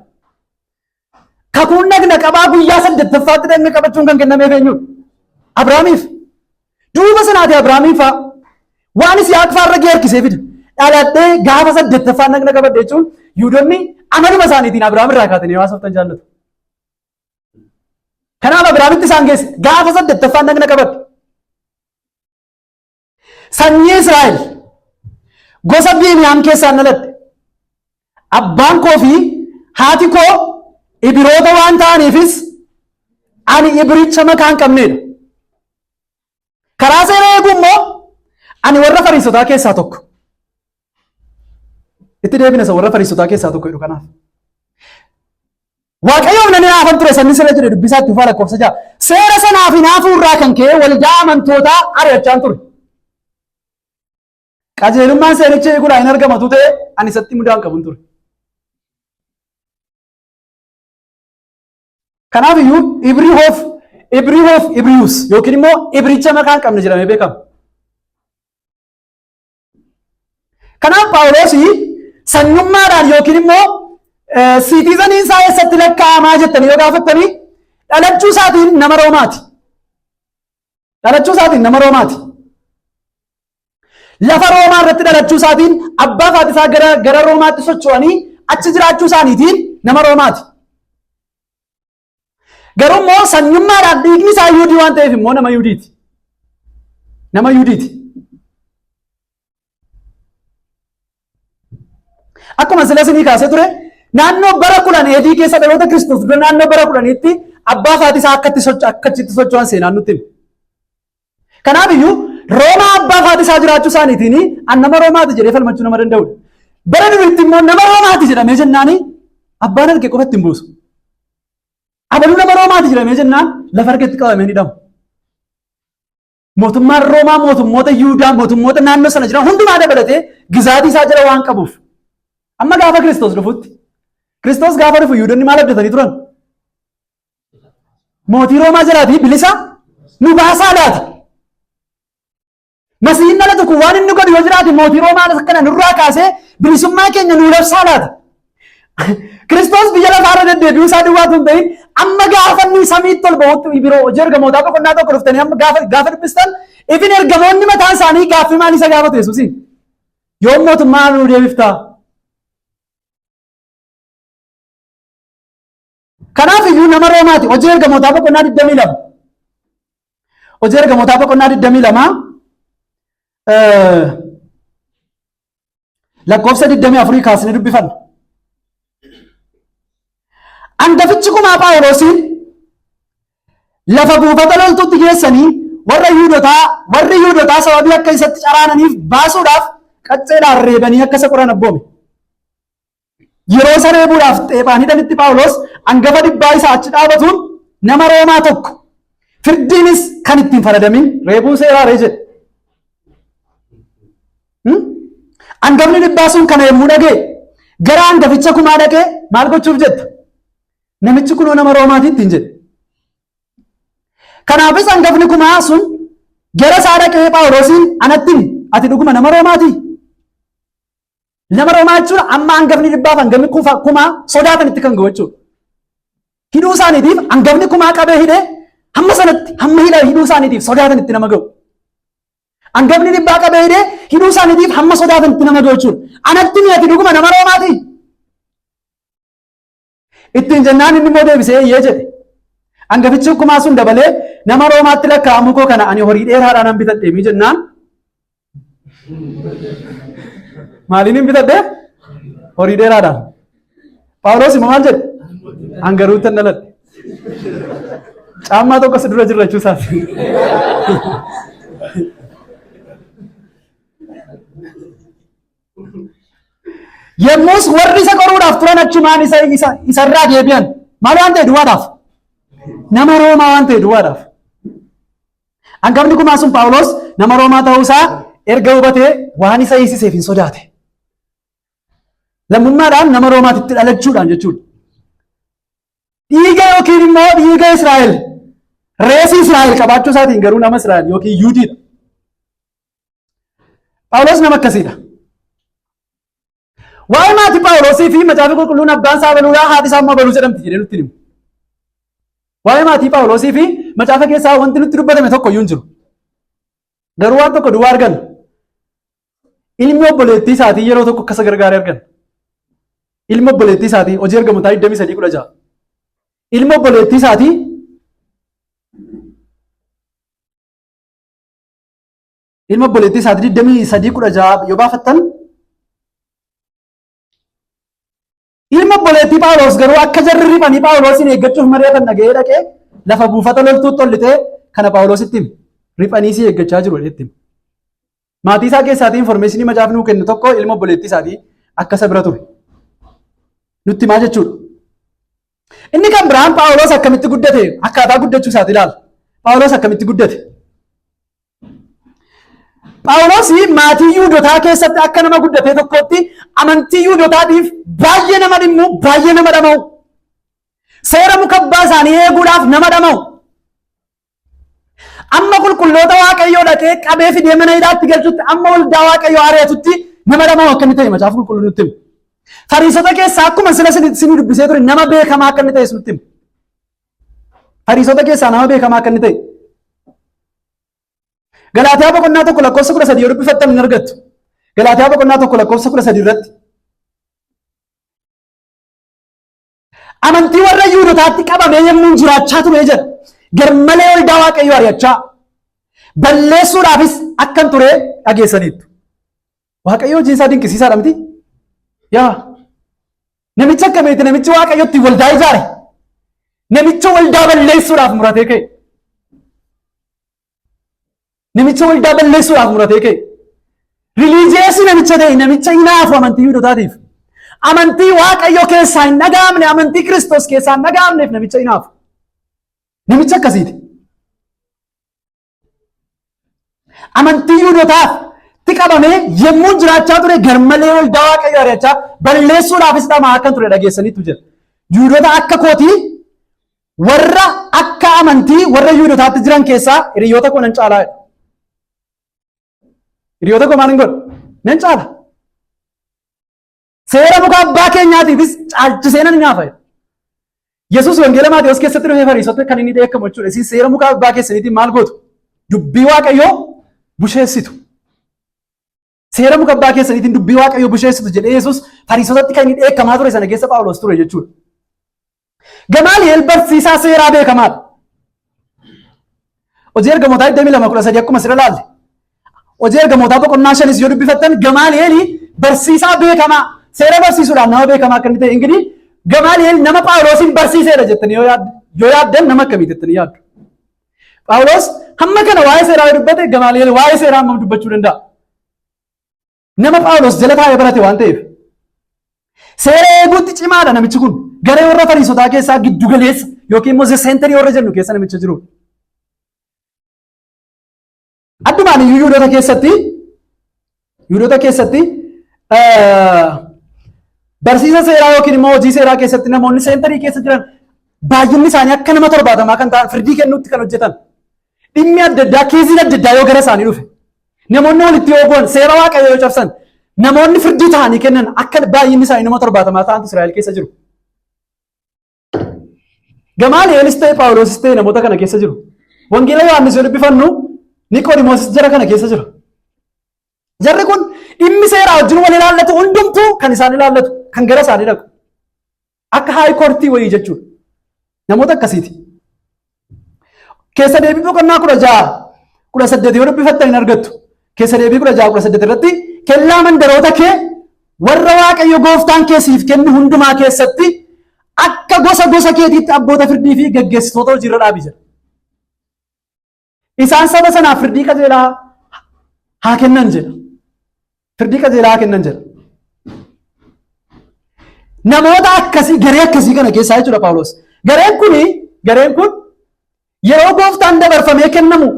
Kakuun dhagna qabaa guyyaa 8ffaatti dhagna qabachuun kan kennameef eenyuudha? Abrahaamiif. Duuba sanaati Abrahaamiif waan Yisihaaq faarra gee harkisee fida. Dhaladhee gaafa 8ffaan dhagna qabadhe jechuun Yihuudoonni amaluma isaaniitiin Abrahaam irraa kaatanii haasoftan jaallatu. Kanaaf Abrahaamitti isaan geesse gaafa 8ffaan dhagna qabadhe. Sanyii Israa'el gosa Beniyaam keessaan dhaladhe. Abbaan koo fi haati koo Ibroota waan ta'aniifis ani Ibricha makaa hin qabneedha. Karaa seera eeguu immoo ani warra Fariisotaa keessaa tokko. Itti deebina isa warra Fariisotaa keessaa tokko jedhu kanaaf. Waaqayyoon nan hinaafan ture sanni sirra jedhe dubbisaa itti ufaa lakkoofsa 6. Seera sanaaf hinaafuu irraa kan ka'e waldaa amantootaa ari'achaan ture. Qajeelummaan seericha eeguudhaan hin argamatu ta'e ani isatti mudaa hin qabun ture. Kanaaf iyyuu Ibriihoof yookiin immoo Ibricha makaa hin qabne jedhamee beekama. Kanaaf Phaawulos sanyummaadhaan yookiin immoo siitiizanii isaa eessatti lakkaa'amaa jettanii yoo gaafattanii dhalachuu isaatiin nama Roomaati. Dhalachuu isaatiin nama Roomaati. Lafa Roomaa irratti dhalachuu isaatiin abbaa fi haati isaa gara Roomaatti socho'anii achi jiraachuu isaaniitiin nama Roomaati. Garuu immoo sanyummaadhaan dhiigni isaa Yihuudii waan ta'eef immoo nama Yihuudiiti. Nama Yihuudiiti. Akkuma sila isinii kaasee ture naannoo bara 10 AD keessa dhaloota Kiristoos dura naannoo bara 10tti abbaa fi haati isaa akkasitti socho'an seenaan nutti hima. Kanaaf iyyuu Roomaa abbaa fi haati isaa jiraachuu isaaniitiin an nama Roomaati jedhee falmachuu nama danda'udha. Bara duriitti immoo nama Roomaati jedhamee jennaani abbaan arge qofatti hin buusu. Abaluu nama Roomaati jedhamee jennaan lafa harkatti qabamee ni dhamu. Mootummaan Roomaa mootummoota Yihuudaa mootummoota naannoo sana jiran hundumaa dabalatee gizaatii isaa jala waan qabuuf. Amma gaafa Kiristoos dhufutti. Kiristoos gaafa dhufu Yihuudoonni maal abdatanii turan? Mootii Roomaa jalaatii bilisa nu baasaa laata. Masiihin dhalatu kun waan inni godhu yoo jiraate mootii Roomaa akkana nurraa kaasee bilisummaa keenya nuu labsaa laata. Kiristoos biyya lafaarra deddeebi'uu isaa duwwaatu hin ta'in amma gaafa inni samiitti ol ba'utti biroo hojii ergamootaa boqonnaa tokko dhuftanii amma gaafa dubbistan ifin ergamoonni mataan isaanii gaaffii maal isa gaafatu Yesuusiin yoom mootummaa nuu deebiftaa. Kanaaf iyyuu nama Roomaati. Hojii ergamootaa boqonnaa 22. Hojii ergamootaa boqonnaa 22 lakkoofsa 24 kaasnee dubbifanna. Hangafichi kumaa Phaawulosiin lafa buufata loltuutti geessanii warri Yihuudotaa sababii akka isatti caraananiif baasuudhaaf qacceedhaan reebanii akka isa qoran abboome. Yeroo isa reebuudhaaf xeephaanidhanitti Phaawulos hangafa dhibbaa isaa achi dhaabatuun nama Roomaa tokko firdiinis kan ittiin faradamin reebuu seeraaree jedhe. Hangafni dhibbaa sun kana yommuu dhagee gara hangaficha kumaa dhaqee maal gochuuf jetta? Namichi kunoo nama Roomaati ittiin jedhe. Kanaafis hangafni kumaa sun gara isaa dhaqee Phaawulosiin anatti ati dhuguma nama Roomaati? Nama Roomaa jechuun amma hangafni dhibbaaf hangafni kumaa sodaatan itti kan ga'u jechuudha. Hidhuu isaaniitiif hangafni kumaa qabee hidhee hamma sanatti hamma hidhuu isaaniitiif sodaatan itti nama ga'u. Hangafni dhibbaa qabee hidhee hidhuu isaaniitiif hamma sodaatan itti nama ga'u jechuudha. Anatti ati dhuguma nama Roomaati? Ittiin jennaan inni immoo deebisee eeyyee jedhe. Hangafichi kumaa sun dabalee nama Roomaatti lakkaa'amu koo kana ani horii dheeraadhaan nan bitadhee jennaan. Maaliin hin bitadhee? Horii dheeraadhaan. Phaawulos immoo maal jedhe? Hangaruutti hin dhaladhe. Caammaa tokko si dura jirrachuu isaati. Yemmus warri isa qoruudhaaf turan achumaan isarraa deebi'an. Maal waan ta'e duwwaadhaaf? Nama Roomaa waan ta'e duwwaadhaaf. Hangafni kumaa sun Phaawulos nama Roomaa ta'uu isaa erga hubatee waan isa hiisiseef hin sodaate. Lammummaadhaan nama Roomaatitti dhalachuudhaan jechuudha. dhiiga yookiin immoo dhiiga Israa'el reesii Israa'el qabaachuu isaatiin garuu nama Israa'el yookiin Yuudiidha. Phaawulos nama akkasiidha. Waa'ee maatii Phaawulosii fi macaafa qulqulluun abbaan isaa baluudhaa haati isaa immoo baluu jedhamti jedhee nutti himu. Waa'ee maatii Phaawulosii fi macaafa keessaa wanti nutti dubbatame tokko iyyuu hin jiru. Garuu waan tokko duwwaa argan. Ilmi obboleettii isaatii yeroo tokko akkasa gargaaree argan. Ilmi obboleettii isaatii hojii ergamootaa 23:16. Ilmi obboleettii isaatii ilma obboleettii isaatii 23:16 yoo baafattan ilma obboleettii Phaawulos garuu akka jarri riphanii Phaawulosin eeggachuuf mari'atan dhaga'ee dhaqee lafa buufata loltuutti tollitee kana Phaawulositti hime. Riphanii si eeggachaa jiru jedhetti hime. Maatii isaa keessaatii infoormeeshinii macaafni nuu kennu tokko ilma obboleettii isaatii akka isa bira ture. Nutti himaa jechuudha. Inni kan biraan Phaawulos akkamitti guddate akkaataa guddachuu isaati ilaala. Phaawulos akkamitti guddate. Phaawulos maatii Yihuudootaa keessatti akka nama guddatee tokkotti amantii Yihuudootaatiif baay'ee nama dhimmu, baay'ee nama dhama'u. Seera mukabbaa isaanii eeguudhaaf nama dhama'u. Amma qulqulloota Waaqayyoo dhaqee qabee fidee mana hidhaatti galchutti amma waldaa Waaqayyoo ari'atutti nama dhama'u akka inni ta'e macaafa qulqulluun nutti hima. Fariisota keessaa akkuma sila sinii dubbisee ture nama beekamaa akka inni ta'e nutti hima. Fariisota keessaa nama beekamaa akka inni ta'e. Galaatiyaa boqonnaa tokko lakkoofsa 13 yoo dubbifattan hin argattu. Galaatiyaa boqonnaa tokko lakkoofsa 13 irratti. Amantii warra Yihuudootaatti qabamee yommuu jiraachaa ture jedha. Garmalee waldaa Waaqayyoo ari'achaa balleessuudhaafis akkan ture dhageessaniittu. Waaqayyoo hojii isaa dinqisiisaadha miti? Yaa namicha akkamiiti namichi Waaqayyootti waldaa ijaare? Namicha waldaa balleessuudhaaf muratee ka'e. Namicha waldaa balleessuudhaaf muratee ka'e. Riiliijeesii namicha ta'e namicha hinaafu amantii Yihuudootaatiif. Amantii Waaqayyoo keessaa hin dhaga'amne amantii Kiristoos keessaa hin dhaga'amneef namicha hinaafu. Namicha akkasiiti. Amantii Yihuudootaatti qabamee yommuu jiraachaa ture garmalee waldaa Waaqayyoo ari'achaa balleessuudhaafis dhamaa akkan ture dhageessaniitu jira. Yihuudoota akka kootii warra akka amantii warra Yihuudootaatti jiran keessaa hiriyoota koo nan caalaa. Hiriyoota koo maal hin godhu? Nan caala. Seera muka abbaa keenyaatiifis caalchisee nan hinaafa. Yesuus wangeela Maatewos keessatti dhufee Fariisota kan inni dheekkamu jechuudha. Isin seera muka abbaa keessaniitiin maal gootu? Dubbii Waaqayyoo busheessitu. Seera muka abbaa keessaniitiin dubbii Waaqayyoo busheessitu jedhee Yesuus Fariisotatti kan inni dheekkamaa ture sana keessa Phaawulos ture jechuudha. Gamaali'eel barsiisaa seeraa beekamaadha. Hojii ergamootaa 22:13 akkuma sira laalle. Hojii ergamootaa boqonnaa 5 yoo dubbifattan Gamaali'eel barsiisaa beekamaa seera barsiisuudhaan nama beekamaa akka inni ta'e ingirii Gamaali'eel nama Phaawulosin barsiiseedha jettanii yoo yaaddan nama akkamiiti jettanii yaaddu. Phaawulos hamma kana waa'ee seeraa yoo dubbate Gamaali'eel waa'ee seeraa hammam dubbachuu danda'a. Nama Phaawulos jala taa'ee barate waan ta'eef. Seera eeguutti cimaadha namichi kun. Garee warra Fariisotaa keessaa giddu galeessa yookiin immoo seenterii warra jennu keessa namicha jiru. Addumaan Yihuudoota keessatti barsiisa seeraa yookiin immoo hojii seeraa keessatti namoonni seenterii keessa jiran baay'inni isaanii akka nama 70 kan ta'an firdii kennuutti kan hojjetan. Dhimmi adda addaa keessiin adda addaa yoo gara isaanii dhufe namoonni walitti yoo bu'an seera Waaqayyoo yoo cabsan namoonni firdii ta'anii kennan akka baay'inni isaanii nama 70 ta'antu Israa'el keessa jiru. Gamaali'eelis ta'e Phaawulosis ta'e namoota kana keessa jiru. Wangeela Yohaannis yoo dubbifannu Niqoodimoosis jara kana keessa jiru. Jarri kun dhimmi seeraa wajjin wal ilaallatu hundumtuu kan isaan ilaallatu kan gara isaanii dhaqu. Akka haayikoortii wayii jechuudha. Namoota akkasiiti. Keessa deebii boqonnaa 16 yoo dubbifattan hin argattu. Keessa deebii 16 irratti kellaa mandaroota kee warra Waaqayyo gooftaan keessiif kennu hundumaa keessatti akka gosa keetiitti abboota firdii fi gaggeessitoota hojiirra dhaabii jira. Isaan saba sanaaf firdii qajeelaa haa kennan jedha. Firdii qajeelaa haa kennan jedha. Namoota akkasii garee akkasii kana keessaa jechuudha Phaawulos. Gareen kun yeroo gooftaan dabarfamee kennamu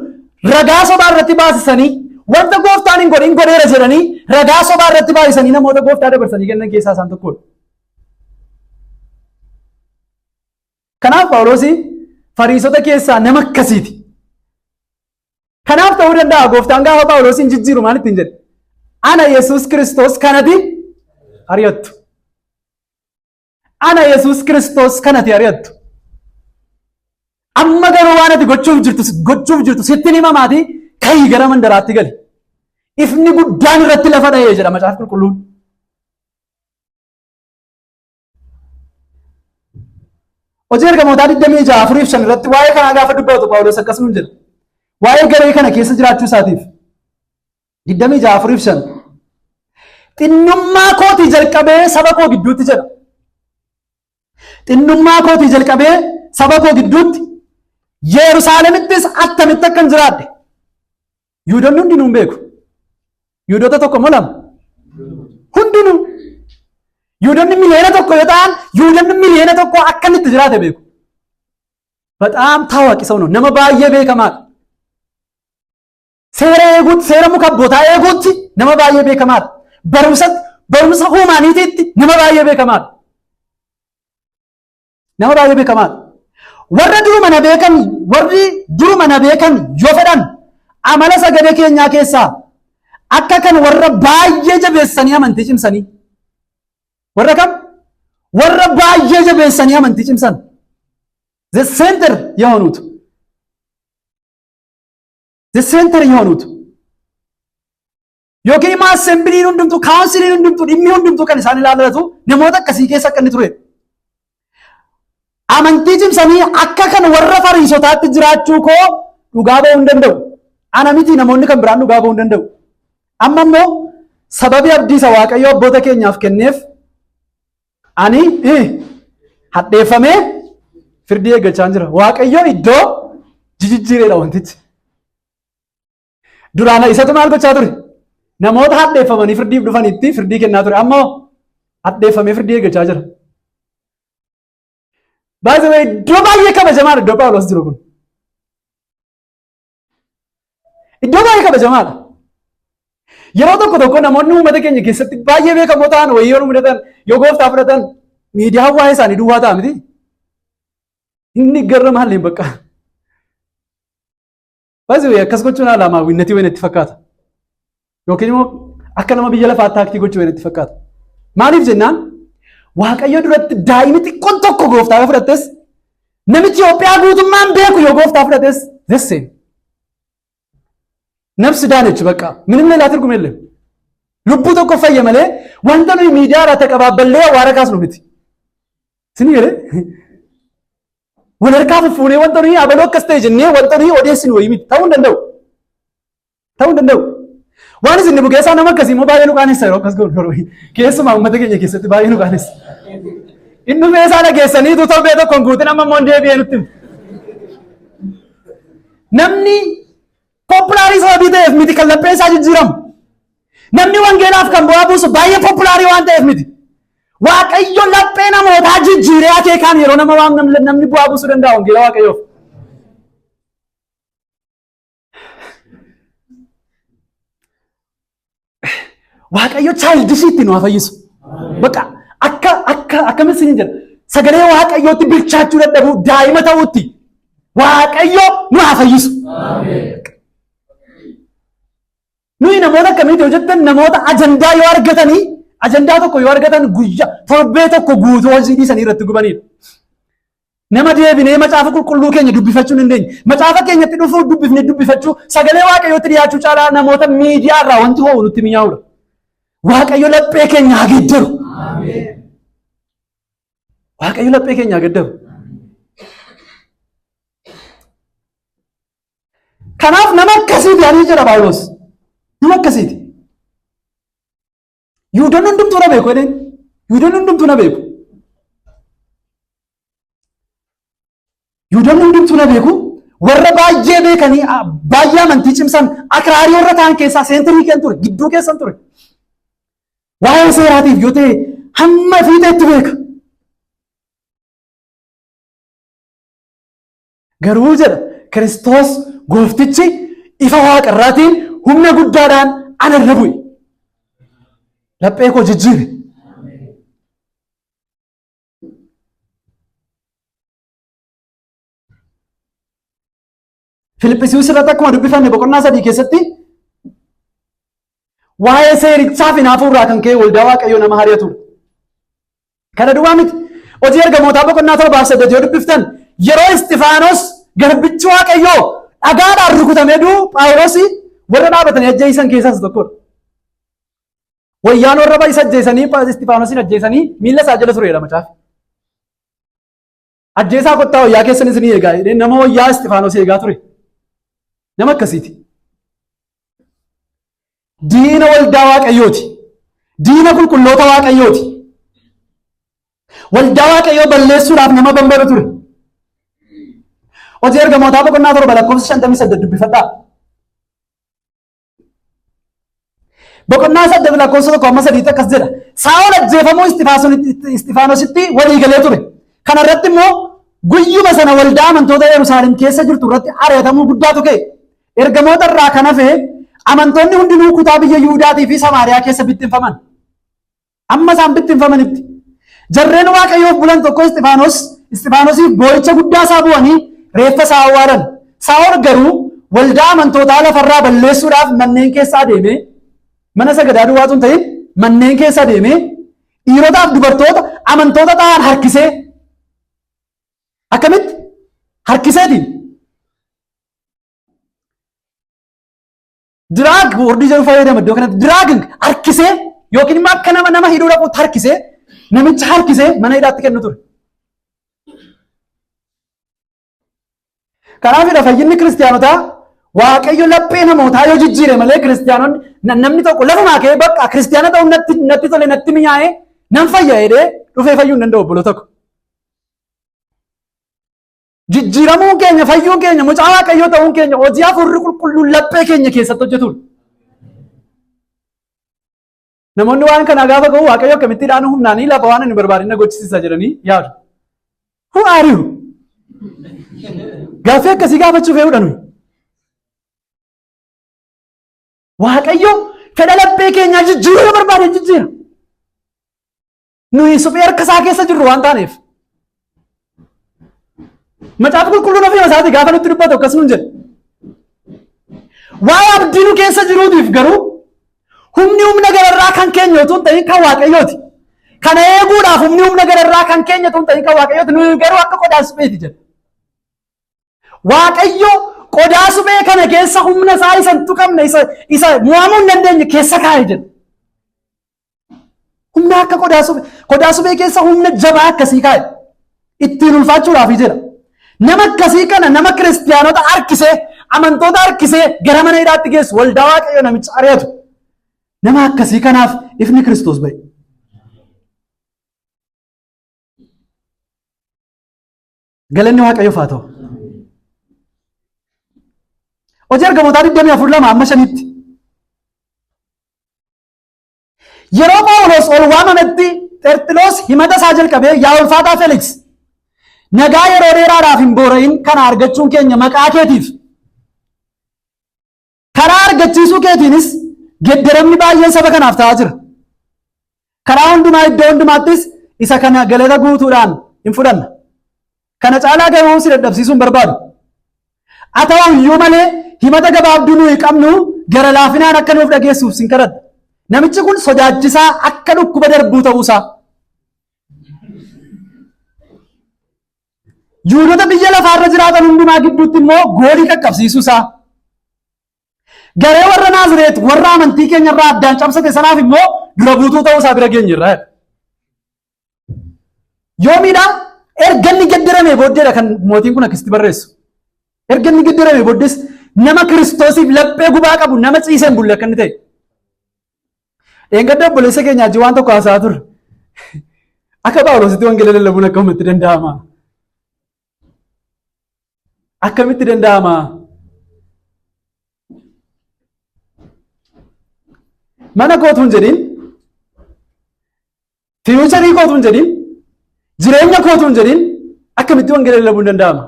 ragaa sobaa irratti baasisanii wanta gooftaan hin godhin godheera jedhanii ragaa sobaa irratti baasisanii namoota gooftaa dabarsanii kennan keessaa isaan tokkodha. Kanaaf Phaawulos Fariisota keessaa nama akkasiiti. Kanaaf ta'uu danda'a gooftaan gaafa Phaawulosin jijjiiru maal ittiin jedhe? Ana Yesuus Kiristoos kanati ari'attu. Ana Yesuus Kiristoos kanati ari'attu. Amma garuu waan ati gochuuf jirtu sitti himamaati ka'ii gara mandaraatti gali. Ifni guddaan irratti lafa dha'ee jedha Macaafa Qulqulluun. Hojii ergamootaa 26:4-5 irratti waa'ee kanaa gaafa dubbatu Phaawulos akkasuma jedha. Waa'ee garee kana keessa jiraachuu isaatiif 26:4-5 xinnummaa kootii jalqabee saba koo gidduutti jedha. Xinnummaa kootii jalqabee saba koo gidduutti Yerusaalemittis attamitti akkan jiraadhe Yihuudoonni hundinuu hin beeku. Yihuudoota tokko moo lama? Hundinuu. Yihuudoonni miliyoona tokko yoo ta'an Yihuudoonni miliyoona tokko akkamitti jiraate beeku. Bataam taawaqi ሰው ነው nama baay'ee beekamaadha. Seera eeguutti seera muka abbootaa eeguutti nama baay'ee beekamaadha. Barumsa huumaaniitiitti nama baay'ee beekamaadha. Nama baay'ee beekamaadha. Warri duruma na beekan yoo fedhan amala sagalee keenyaa keessaa akka kan warra baay'ee jabeessanii amantii cimsanii. Warra kam? Warra baay'ee jabeessanii amantii cimsan. The center የሆኑት yookiin immoo assembiliin hundumtuu kaawunsiliin hundumtuu dhimmi hundumtuu kan isaan ilaallatu namoota akkasii keessa akka inni ture. Amantii cimsanii akka kan warra Fariisotaatti jiraachuu koo dhugaa ba'uu hin danda'u. Ana miti namoonni kan biraan dhugaa ba'uu hin danda'u. Amma immoo sababii abdiisa Waaqayyo abboota keenyaaf kenneef ani hadheeffamee firdii eeggachaa jira. Waaqayyo iddoo jijjiireedha wantichi. Duraan isatu maal gochaa ture? Namoota hadheeffamanii firdiif dhufanitti firdii kennaa ture. Ammoo hadheeffamee firdii eeggachaa jira. Baay'ee iddoo baay'ee kabajamaadha iddoo Phaawulos jiru kun. Iddoo baay'ee kabajamaadha. Yeroo tokko namoonni uummata keenya keessatti baay'ee beekamoo ta'an wayii yoo mudatan yoo gooftaa fudhatan miidiyaa waa'ee isaanii duwwaa ta'a miti. Inni garra maalleen bakka. Baay'ee akkas gochuun alaamaa winnatii wayii natti fakkaata. Yookiin immoo akka nama biyya lafaatti aktii gochuu wayii natti fakkaata. Maaliif jennaan Waaqayyo duratti daa'imni xiqqoon tokko gooftaa yoo fudhattes namichi Itoophiyaa guutummaan beeku yoo gooftaa fudhattes zesseen. Nafsi daanichi bakka ምንም ሌላ ትርጉም የለም. ልቡ tokko fayya malee wanta nuyi miidiyaa irraa taqaabballee waara kaasnu miti. Sini jedhe wal harkaa fuunee wanta nuyi abaloo akkas ta'e jennee wanta nuyi odeessinu wayii miti ta'uu hin danda'u. Waan isin bukeessaa nama akkasii immoo baay'ee nu qaanessa yeroo akkas goonu keessumaa uummata keenya keessatti baay'ee nu qaanessa. Inni meeshaa dhageessaniitu torbee tokkoon guutin amma immoo deebi'ee nutti himu. Namni populaarii sababii ta'eef miti kan lapheen isaa jijjiiramu. Namni wangeelaaf kan bu'aa buusu baay'ee populaarii waan ta'eef miti. Waaqayyo laphee namootaa jijjiiree akeekaan yeroo nama waan namni bu'aa buusuu danda'a wangeela Waaqayyoof. Waaqayyo chaayildishiitti nu haa fayyisu. Bakka akkamitti siin jedha sagalee Waaqayyootti bilchaachuu dadhabu daa'ima ta'uutti Waaqayyo nu haa fayyisu. Nuyi namoota akkamitti hojjetan namoota ajandaa tokko yoo argatan guyyaa torbee tokko guutuu hojii dhiisanii irratti gubanidha. Nama deebinee macaafa qulqulluu keenya dubbifachuu hin dandeenye. Macaafa keenyatti dhufuu dubbifachuu sagalee Waaqayyootti dhiyaachuu caalaa namoota miidiyaa irraa wanti ho'u nutti mi'aawudha. Waaqayyo laphee keenya haa geddaru. Waaqayyo laphee keenya haa geddaru. Kanaaf nama akkasiiti ani jedha Phaawulos. Nama akkasiiti. Yihuudoonni hundumtuu na beeku jedheen. Yihuudoonni hundumtuu na beeku. Yihuudoonni hundumtuu na beeku. Warra baay'ee beekanii baay'ee amantii cimsan akraarii warra ta'an keessaa seenterii kan ture gidduu keessan ture. Waa'ee seeraatiif yoo ta'e hamma fiixeetti beeka. Garuu jedha Kiristoos gooftichi ifa waaqarraatiin humna guddaadhaan anarra bu'e. Laphee koo jijjiire. Filiphisius irratti akkuma dubbifanne boqonnaa 3 keessatti waa'ee seerichaa fi hafuuraa kan ka'e waldaa Waaqayyoo nama hari'atudha. Kana duwwaa miti. Hojii ergamootaa boqonnaa 7 yoo dubbiftan yeroo Isxifaanos garbichi Waaqayyoo dhagaadhaan rukutamee du'u Phaawulos warra dhaabatanii ajjeesan keessaas tokkodha. Wayyaan warra isa ajjeesanii Isxifaanosin ajjeesanii miilla isaa jala tureedha macaafi. Ajjeesaa kottaa wayyaa keessanis ni eegaa nama wayyaa Isxifaanos eegaa ture. Nama akkasiiti. Diina waldaa Waaqayyooti. Diina qulqulloota Waaqayyooti. Waldaa Waaqayyoo balleessuudhaaf nama bambara ture. Hojii ergamootaa boqonnaa 7 lakkoofsa 58 dubbifadhaa. Boqonnaa 8 lakkoofsa 1 akkas jedha. Saa'ol ajjeefamuu Isxifaanositti walii galee ture. Kana irratti immoo guyyuma sana waldaa amantoota Yerusaalem keessa jirtu irratti ari'atamuu guddaatu ka'e. Ergamoota irraa kan hafe amantoonni hundinuu kutaa biyya Yihuudaatii fi Samaariyaa keessa bittinfaman. Amma isaan bittinfamanitti jarreen Waaqayyoof bulan tokko Isxifaanosiif boo'icha guddaa isaa bu'anii reeffa isaa awwaalan. Saa'ol garuu waldaa amantootaa lafarraa balleessuudhaaf manneen keessaa deemee mana sagadaa duwwaatu hin ta'in manneen keessa deemee dhiirotaaf dubartoota amantoota ta'an harkisee akkamitti harkiseetiin diraag wordii jedhu fayyadama iddoo kanatti diraagin harkisee yookiin immoo akka nama hidhuu dhaquutti harkisee namicha harkisee mana hidhaatti kennu ture. Kanaafidha fayyinni kiristaanotaa Waaqayyo laphee namootaa yoo jijjiire malee kiristaanonni namni tokko lafumaa ka'ee bakka kiristaana ta'uu natti tole natti mi'aa'ee nan fayya jedhee dhufee fayyuu hin danda'u obboloo tokko. Jijjiiramuun keenya fayyuun keenya mucaa Waaqayyoo ta'uun keenya hojii hafuurri qulqulluun laphee keenya keessatti hojjetudha. Namoonni waan kana gaafa ga'u Waaqayyo akkamitti dhaanu humnaanii lafa waan hin barbaadin na gochisiisa jedhanii yaadu. Who are you? Gaaffii akkasii gaafachuuf eeyyudha nuyi. Waaqayyo fedha laphee keenyaa jijjiiruu yoo barbaade jijjiira. Nuyi suphee harka isaa keessa jirru waan taaneef. Macaafa qulqulluun ofii isaati gaafa nutti dubbatu akkas nuun jedha. Waa'ee abdii nu keessa jiruutiif garuu humni humna gararraa kan keenya otoo hin ta'in kan Waaqayyooti. Kana eeguudhaaf humni humna gararraa kan keenya otoo hin ta'in kan Waaqayyooti. Nuyi garuu akka qodaa supheeti jedha. Waaqayyo qodaa suphee kana keessa humna isaa isa hin tuqamne isa mo'amuu hin dandeenye keessa kaa'e jedha. Humna akka qodaa suphee keessa humna jabaa akkasii kaa'e ittiin ulfaachuudhaaf jedha. Nama akkasii kana nama kiristaanota harkisee amantoota harkisee gara mana hidhaatti geessu waldaa Waaqayyo namicha ari'atu. Nama akkasii kanaaf ifni Kiristoos ba'e. Galanni Waaqayyoof haa ta'u. Hojii ergamootaa 24 amma 5tti. Yeroo Phaawulos ol waamametti Xerxiloos himata isaa jalqabee yaa ulfaataa Feeliks nagaa yeroo dheeraadhaaf hin boora'in kana argachuun keenya maqaa keetiif. Karaa argachiisuu keetiinis gedderamni baay'een saba kanaaf ta'aa jira. Karaa hundumaa iddoo hundumaattis isa kana galata guutuudhaan hin fudhanna. Kana caalaa gamoo si dadhabsiisuun barbaadu. Haa ta'u iyyuu malee himata gabaabduu nuyi qabnu gara laafinaan akka nuuf dhageessuuf sin kadhadha. Namichi kun sodaachisaa akka dhukkuba darbuu ta'uusaa. Yihuudoota biyya lafaarra jiraatan hundumaa gidduutti immoo goolii qaqqabsiisuusaa. Garee warra Naazreet warra amantii keenya irraa addaan cabsate sanaaf immoo dura buutuu ta'uusaa bira geenyerra. Yoomiidha erga inni geddarame booddeedha kan mootiin kun akkasitti barreessu. Erga inni geddarame booddees nama Kiristoosiif laphee gubaa qabu nama ciisee hin bulle akka inni ta'e. Dheengadda obboleessa keenya ajji waan tokko haasa'aa turre. Akka Phaawulositti wangeela lallabuun akkamitti danda'ama? Akkamitti danda'ama? Mana kootu hin jedhin, fiiwucharii kootu hin jedhin, jireenya kootu hin jedhin akkamitti wangeela lallabuun danda'ama?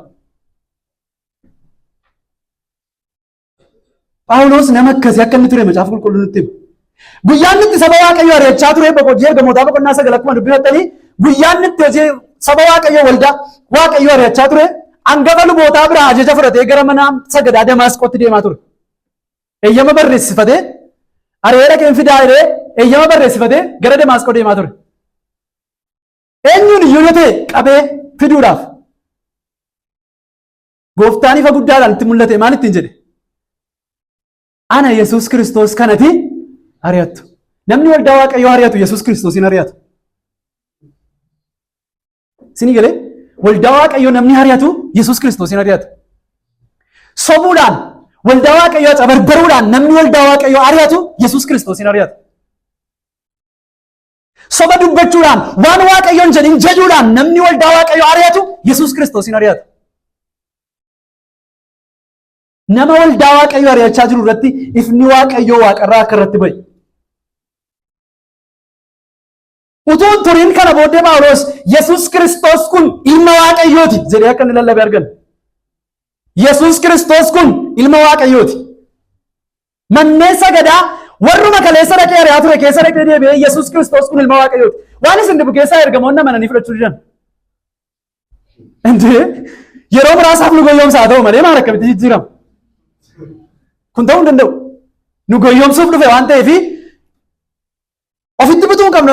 Phaawulos nama akkasii akka inni ture macaafa qulqulluun nutti hima. Guyyaan itti saba Waaqayyo ari'achaa ture hojii ergamootaa boqonnaa 9 akkuma dubbifattanii guyyaan itti hojii saba Waaqayyo waldaa Waaqayyo ari'achaa ture Hangafa lubootaa biraa ajaja fudhatee gara mana sagadaa Damaasqootti deemaa ture. Eeyyama barreessifatee areera keen fidaa jedhee eeyyama barreessifatee gara Damaasqoo deemaa ture. Eenyuun iyyuu yoo ta'e qabee fiduudhaaf. Gooftaan ifa guddaadhaan itti mul'ate maal ittiin jedhe? Ana Yesuus Kiristoos kanati ari'attu. Namni waldaa Waaqayyoo ari'atu Yesuus Kiristoosin ari'atu. Isinii galee waldaa Waaqayyoo namni ari'atu Yesuus Kiristoosin ari'atu. Sobuudhaan waldaa Waaqayyoo cabarbaruudhaan namni waldaa Waaqayyoo ari'atu Yesuus Kiristoosin ari'atu. Soba dubbachuudhaan waan Waaqayyoon jedhin jajuudhaan namni waldaa Waaqayyoo ari'atu Yesuus Kiristoosin ari'atu. Nama waldaa Waaqayyoo ari'achaa jiru irratti ifni Waaqayyoo waaqarraa akka irratti ba'i. Utuun turiin kana booddee Phaawulos Yesuus Kiristoos kun ilma Waaqayyooti jedhee akka inni lallabe argan. Yesuus Kiristoos kun ilma Waaqayyooti. Manneen sagadaa warruma kaleessa dhaqee ari'aa ture keessa dhaqee deebi'ee Yesuus Kiristoos kun ilma Waaqayyooti. Waan isin dhibu keessaa ergamoonni amananii fudhachuu didan. Yeroo muraasaaf nu goyyoomsaa ta'u malee maal akkamitti jijjiirama? Kun ta'uu hin danda'u. Nu goyyoomsuuf dhufe waan ta'eef ofitti bituu hin qabnu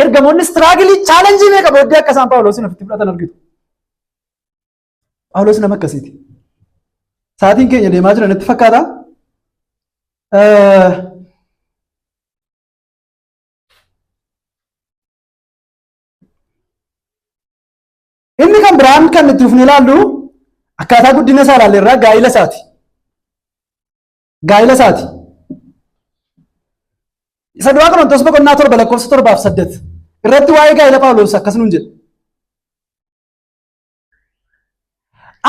ergamoonni istiraagilii chaalenjii meeqa booddee akka isaan Phaawulosin ofitti fudhatan argitu. Phaawulos nama akkasiiti. Sa'aatiin keenya deemaa jira natti fakkaata. Inni kan biraan kan nuti dhufne ilaallu akkaataa guddina isaa ilaalle irraa gaa'ila isaati. Gaa'ila isaati. Isa duraa Qorontos boqonnaa 7:7-8 irratti waa'ee gaa'ila Phaawulos akkas nuun jedha.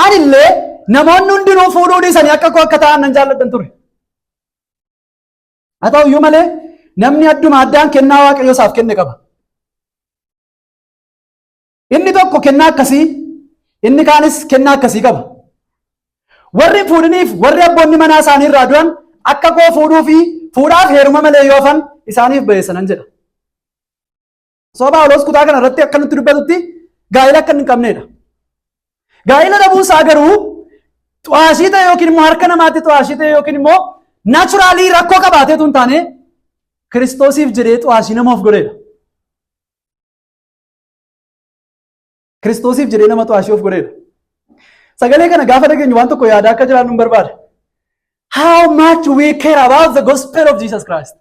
Ani illee namoonni hundinuu fuudhuu dhiisanii akka koo akka ta'an nan jaalladhan ture. Haa ta'u iyyuu malee namni adduma addaan kennaa Waaqayyoo isaaf kenne qaba. Inni tokko kennaa akkasii, inni kaanis kennaa akkasii qaba. Warri fuudhiniif warri abboonni manaa isaanii irraa du'an akka koo fuudhuu fi fuudhaaf heeruma malee yoo hafan isaaniif ba'eessanan jedha. Phaawulos kutaa kana irratti akka nutti dubbatutti gaa'ila akka hin qabnedha. Gaa'ila dhabuun isaa garuu xu'aashii ta'e yookiin immoo harka namaatti xu'aashii ta'e yookiin immoo naachuraalii rakkoo qabaateetu hin taane Kiristoosiif jedhee xu'aashii nama of godheedha. Kiristoosiif jedhee nama xu'aashii of godheedha. Sagalee kana gaafa dhageenyu waan tokko yaadaa akka jiraannu hin barbaada. How much we care about the gospel of Jesus Christ.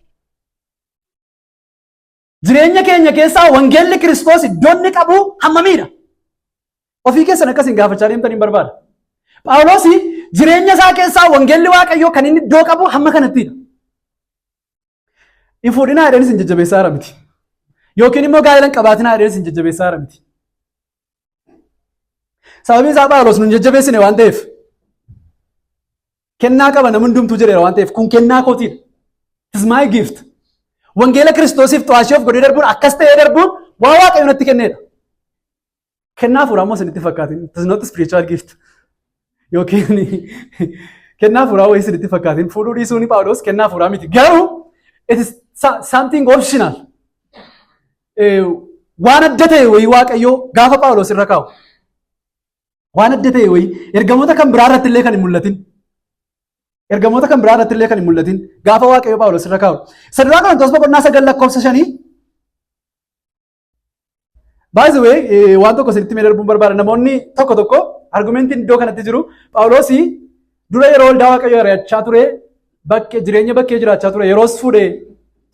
Jireenya keenya keessaa wangeelli Kiristoos iddoo inni qabu hammamiidha? Ofii keessan akkasiin gaafachaa deemtan hin barbaada. Phaawulos jireenya isaa keessaa wangeelli Waaqayyoo kan inni iddoo qabu hamma kanattidha. Hin fuudhinaa jedhanii isin jajjabeessaa jira miti. Yookiin immoo gaa'ila hin qabaatinaa jedhanii isin jajjabeessaa jira miti. Sababiin isaa Phaawulos nun jajjabeessine waan ta'eef kennaa qaba namni hundumtuu jedheera waan ta'eef kun kennaa kootiidha. It is my gift. Wangeela Kiristoosiif xu'aashii of godhee darbuun akkas ta'ee darbuun waa Waaqayyo natti kenneedha. Kennaa fuudhaa immoo isinitti fakkaatin. It is not a spiritual gift. Yookiin kennaa fuudhaa wayii isinitti fakkaatin. Fuudhuu dhiisuun Phaawulos kennaa fuudhaa miti. Garuu it is something optional. Waan adda ta'e wayii Waaqayyo gaafa Phaawulos irra kaa'u. Waan adda ta'e wayii ergamoota kan biraa irratti illee kan hin mul'atin. Ergamoota kan biraa irratti illee kan hin mul'atin gaafa Waaqayyo Phaawulos irra kaa'u. Isa duraa Qorontos boqonnaa 9:5. By the way, waan tokko isinitti mee darbuun barbaada. Namoonni tokko tokko argumentiin iddoo kanatti jiru Phaawulos dura yeroo waldaa Waaqayyo ari'achaa ture jireenya bakkee jiraachaa ture yeroos fuudhee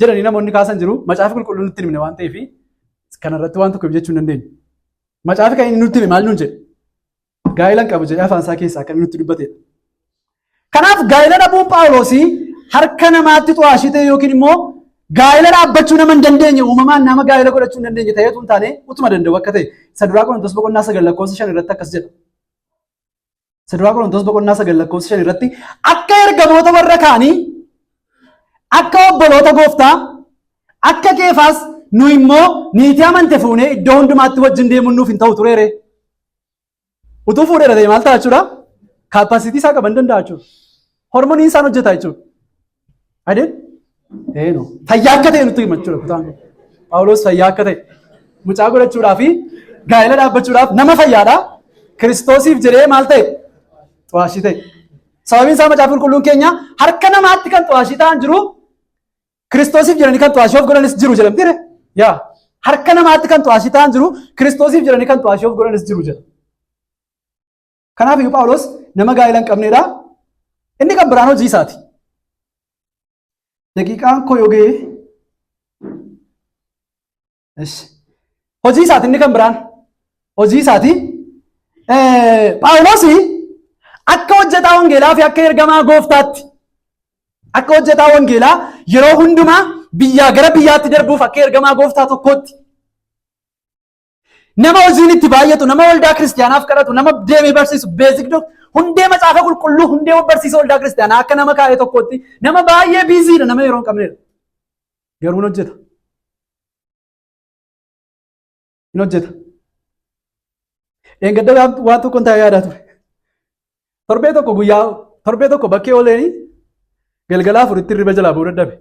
jedhanii namoonni kaasan jiru. Macaafi qulqulluun nutti himne waan ta'eef kanarratti waan tokko jechuu hin dandeenyu. Macaafi kan inni nutti hime maal nuun jedhe? Gaa'ila hin qabu jedhee afaan isaa keessaa kan nutti dubbatedha. Kanaaf gaa'ila dhabuun Phaawulos harka namaatti xu'aashii ta'e yookiin immoo gaa'ila dhaabbachuu nama hin dandeenye uumamaan nama gaa'ila godhachuu hin dandeenye ta'eetu hin taane utuma danda'u akka ta'e isa duraa Qorontos boqonnaa 9:5 irratti akkas jedha. Isa duraa Qorontos boqonnaa 9:5 irratti akka ergamoota warra kaanii akka obboloota gooftaa akka Keefaas nu immoo niitii amante fuunee iddoo hundumaatti wajjin deemuun nuuf hin ta'u tureere. Utuu fuudheera ta'e maal ta'a jechuudha? Kaappaasitii isaa qaban danda'a jechuudha. Hormooniin isaan hojjeta jechuudha. Adeen? No. Fayyaa akka ta'e nutti hima jechuudha kutaan kun. Phaawulos fayyaa akka ta'e mucaa godhachuudhaa fi gaa'ila dhaabbachuudhaaf nama fayyaadha. Kiristoosiif jedhee maal ta'e? Xu'aashii ta'e. Sababiin isaa macaafa qulqulluun keenya harka namaatti kan xu'aashii ta'an jiru, Kiristoosiif jedhanii kan xu'aashii of godhanis jiru jedhamti. Yaa harka namaatti kan xu'aashii ta'an jiru, Kiristoosiif jedhanii kan xu'aashii of godhanis jiru jedha. Kanaaf iyyuu Phaawulos nama gaa'ela hin qabneedha. Inni kan biraan hojii isaati. Daqiiqaan koo yoo ga'e hojii isaati inni kan biraan hojii isaati. Phaawulos akka hojjetaa wangeelaa fi akka ergamaa gooftaatti akka hojjetaa wangeelaa yeroo hundumaa biyyaa gara biyyaatti darbuuf akka ergamaa gooftaa tokkootti nama hojiin itti baay'atu, nama waldaa kiristaanaaf kadhatu, nama deemee barsiisu, beezik hundee macaafa qulqulluu, hundee barsiisa waldaa kiristaanaa akka nama kaa'ee tokkootti nama baay'ee biiziidha, nama yeroo hin qabneedha. Garuu hin hojjeta. Hin hojjeta. Eeggadda waan tokko hin taa'ee yaadaa ture. Torbee tokko bakkee ooleeni galgalaa afuritti riba jalaa buu dadhabe.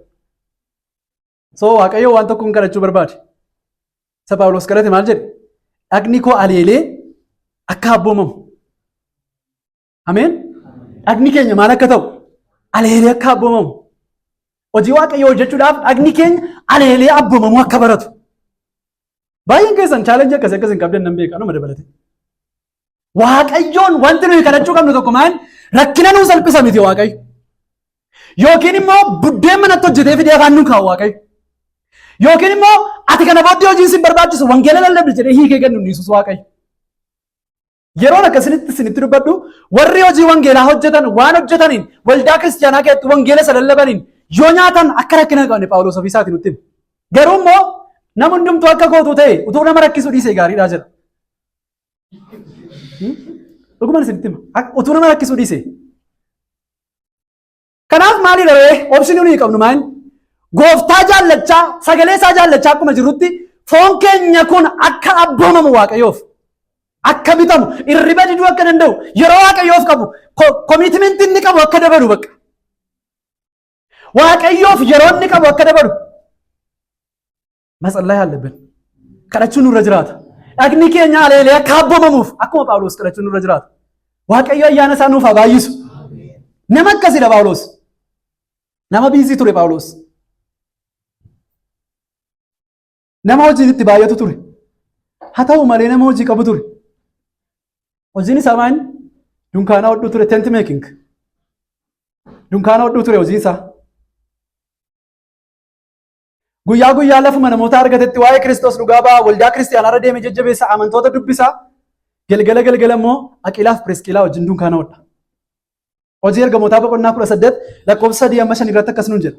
So Waaqayyo waan tokko hin kadhachuu barbaade. Isa Phaawulos kadhate maal jedhe? Dhagni koo aleelee akka abboomamu. Ameen. Dhagni keenya maal akka ta'u? Aleelee akka abboomamu. Hojii Waaqayyo hojjechuudhaaf dhagni keenya aleelee abboomamu akka baratu. Baay'een keessan chaalenjii akkasii hin qabdan nan beeka nama dabalate. Waaqayyoon wanti nuyi kadhachuu qabnu tokko maal rakkina nuu salphisa miti Waaqayyo. Yookiin immoo buddeen manatti hojjetee fidee afaan nuu kaa'u Waaqayyo. Yookiin immoo ati kana booddee hojiin sin barbaachisu wangeela lallabde jedhee hiikee kennu niisus Waaqayyo. Yeroon akkasinitti isinitti dubbadhu warri hojii wangeelaa hojjetan waan hojjetaniin waldaa kiristaanaa keessatti wangeela isa lallabaniin yoo nyaatan akka rakkina hin qabne Phaawulos ofii isaatiin nutti hima. Garuu immoo nama hundumtuu akka gootu ta'e utuu nama rakkisuu dhiisee gaariidhaa jira. Dhugumaan isinitti hima. Utuu nama rakkisuu dhiisee. Kanaaf maalidha ree? Obshinii nuyi qabnu maal? Gooftaa jaallachaa, sagalee isaa jaallachaa akkuma jirrutti foon keenya kun akka abboomamu Waaqayyoof, akka bitamu, irriba diduu akka danda'u, yeroo Waaqayyoof qabu, komiitimentii inni qabu akka dabalu bakka. Waaqayyoof yeroo inni qabu akka dabalu. Matsallaa yaallabban. Kadhachuun nurra jiraata. Dhagni keenya aleelee akka abboomamuuf akkuma Phaawulos kadhachuun nurra jiraata. Waaqayyo ayyaana isaa nuuf haa baay'isu. Nama akkasiidha Phaawulos. Nama biizii ture Phaawulos. Nama hojiin itti baay'atu ture. Haa ta'u malee nama hojii qabu ture. Hojiin isaa maal? Dunkaana hodhuu ture, tent making. Dunkaana hodhuu ture hojiin isaa. Guyyaa guyyaa lafuma namoota argatetti waa'ee Kiristoos dhugaa ba'a, waldaa kiristaanaarra deemee jajjabeessa, amantoota dubbisa. Galgala immoo Aqiilaaf Piriskilaa wajjin dunkaana hodha. Hojii ergamootaa boqonnaa 18 lakkoofsa 3-5 irratti akkas nuun jedha.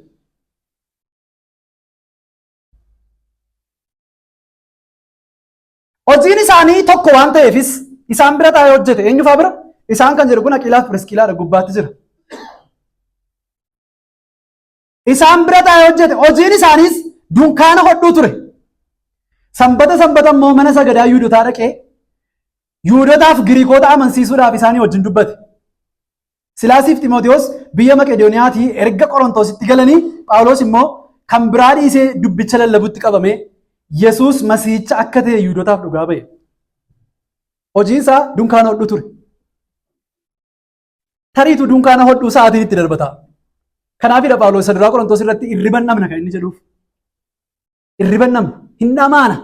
Hojiin isaanii tokko waan ta'eefis isaan bira taa'ee hojjete. Eenyufaa bira? Isaan kan jedhu kun Aqiilaaf Piriskilaadha, gubbaatti jira. Isaan bira taa'ee hojjete. Hojiin isaaniis dunkaana hodhuu ture. Sanbata immoo mana sagadaa Yihuudootaa dhaqee Yihuudootaaf Giriikota amansiisuudhaaf isaanii wajjin dubbate. Silaasiif Ximootiyoos biyya Maqedooniyaatii erga Qorontositti galanii Phaawulos immoo kan biraa dhiisee dubbicha lallabutti qabamee Yesuus Masiihicha akka ta'e Yihuudootaaf dhugaa ba'e. Hojiin isaa dunkaana hodhuu ture. Tariitu dunkaana hodhuu sa'aatiin itti darbata. Kanaafidha Phaawulos saduraa Qorontos irratti irriban namna kan inni jedhuuf. Irriban namna hin dhamaana.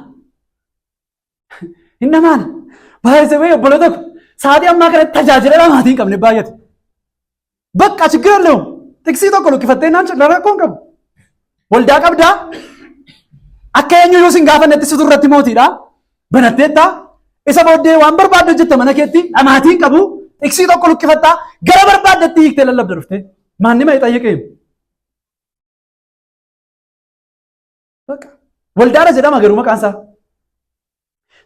Hin dhamaana. Baay'ee wayii obboloota ko sa'aatii ammaa kanatti tajaajila dhamaatii hin qabne baay'ate. Bakka ችግር የለውም. ጥቅሲ tokko lukkifattee naan rakkoo hin qabu. Waldaa qabdaa akka eenyu sin gaafannetti situ irratti mootiidha. Banatteetta isa booddee waan barbaadde hojjetta mana keetti dhamaatii hin qabu. ጥቅሲ tokko lukkifattaa gara barbaaddetti hiiktee lallabda dhuftee. Maanni ma ixayyaqee. Bakka waldaadha jedhama garuu maqaan isaa.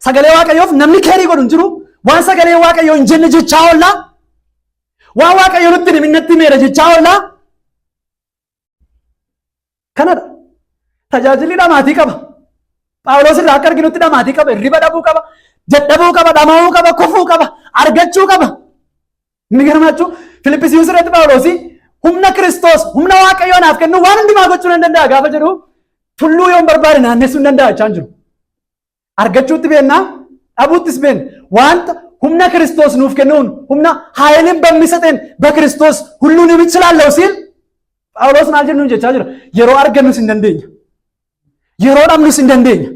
Sagalee Waaqayyoof namni keerii godhu hin jiru. Waan sagalee Waaqayyoo hin jenne jechaa oollaa. Waan Waaqayyo nutti himinnatti meera jechaa oollaa. Kanadha. Tajaajilli dhamaatii qaba. Phaawulos irraa akka arginutti dhamaatii qaba. Irriba dhabuu qaba. Dadhabuu qaba. Dhama'uu qaba. Kufuu qaba. Argachuu qaba. Inni garmaachuu Filippisiiyuus irratti Phaawulos humna Kiristoos, humna Waaqayyoo naaf kennu waan hundumaa gochuu nan danda'a gaafa jedhu tulluu yoon barbaade naannessuu hin danda'a jechaan jiru. Argachuutti beennaa dhabuuttis beenna. Wanta humna Kiristoos nuuf kennuun humna haayiliin bammisateen በክርስቶስ ሁሉንም እችላለሁ ሲል ጳውሎስ maal jennuun jechaa jira yeroo argannus hin dandeenya yeroo dhabnus hin dandeenya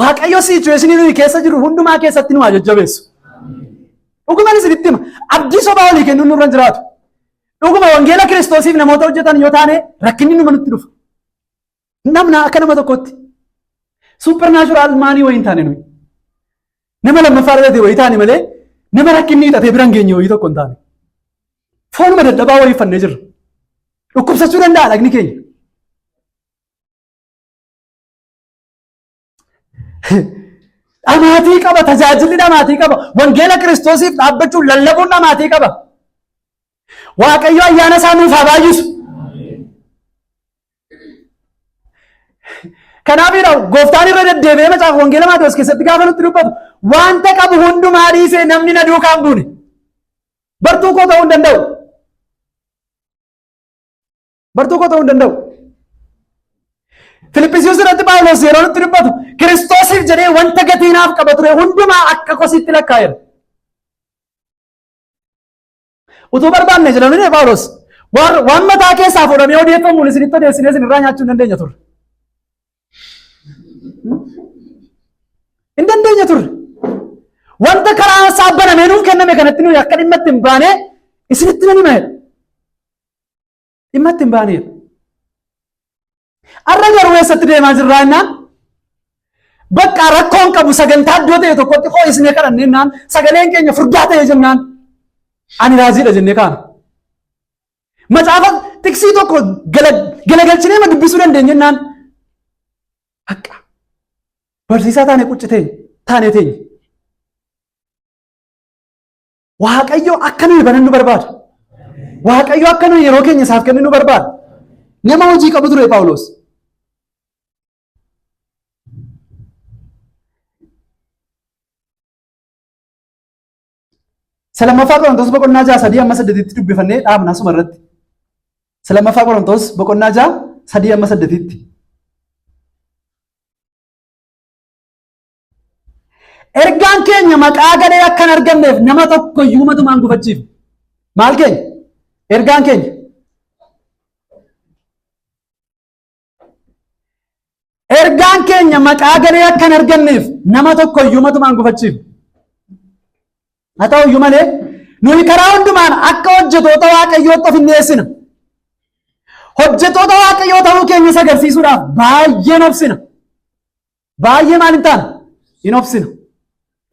waaqayyo situation nuyi keessa jiru hundumaa keessatti nu jajjabeessu dhuguma isinitti hima abdii sobaa olii kennuun nurra jiraatu dhuguma wangeela Kiristoosiif namoota hojjetan yoo taane rakkinni numa nutti dhufa namna akka nama tokkotti supernatural maanii wayin taane nuyi nama lammaffaa irratti wayii taane malee nama rakkinni hidhatee biraan geenye wayii tokko hin taane foonuma dadhabaa wayii fannee jirra dhukkubsachuu danda'a dhagni keenya dhamaatii qaba tajaajilli dhamaatii qaba wangeela Kiristoosiif dhaabbachuun lallabuun dhamaatii qaba waaqayyo ayyaana isaa nuuf haa baay'isu kanaafidha gooftaan irra deddeebi'ee macaafa wangeela Maatewos keessatti gaafa nutti dubbatu wanta qabu hundumaa dhiisee namni na duukaa hin buune bartuu koo ta'uu hin danda'u bartuu koo ta'uu hin danda'u Filiphisius irratti Phaawulos yeroo nutti dubbatu Kiristoosiif jedhee wanta gatii naaf qaba ture hundumaa akka kositti lakkaa'eera utuu barbaanne jedhamne Phaawulos waan mataa keessaa fuudhamee odeeffamuun isinitti odeessinee isinirraa nyaachuu hin dandeenya turre hin dandeenya turre wanta karaa isaa banamee nuuf kenname kanatti nuyi akka dhimma itti hin baane isinitti nan hima dhimma itti hin baane arra garuu eessatti deemaa jirraa innaan bakka rakkoon qabu sagantaa iddoo ta'e tokkotti ho'isnee kadhannee innaan sagaleen keenya furdaa ta'e jennaan ani raajiidha jennee kaana macaafa tiksii tokko galagalchinee ma dubbisuu dandeenya innaan haqqa barsiisaa taane quccitee taane teenye waaqayyo akka nuyi banannu barbaada waaqayyo akka nuyi yeroo keenya isaaf kennu barbaada nama hojii qabu ture Phaawulos Salamaffaa Qorontos boqonnaa 6:3-8 dubbifannee dhaabna asuma irratti Salamaffaa Qorontos boqonnaa 6:3-8 ergaan keenya maqaa gadee akka hin argamneef nama tokko iyyuu matumaan gufachiif maal keenya ergaan keenya maqaa gadee akka hin argamneef nama tokko iyyuu matumaan gufachiif haa ta'u iyyuu malee nuyi karaa hundumaan akka hojjetoota waaqayyootti of hin dhiyeessina hojjetoota waaqayyoo ta'uu keenya agarsiisuudhaaf baay'ee nobsina baay'ee maal hin taane hin obsina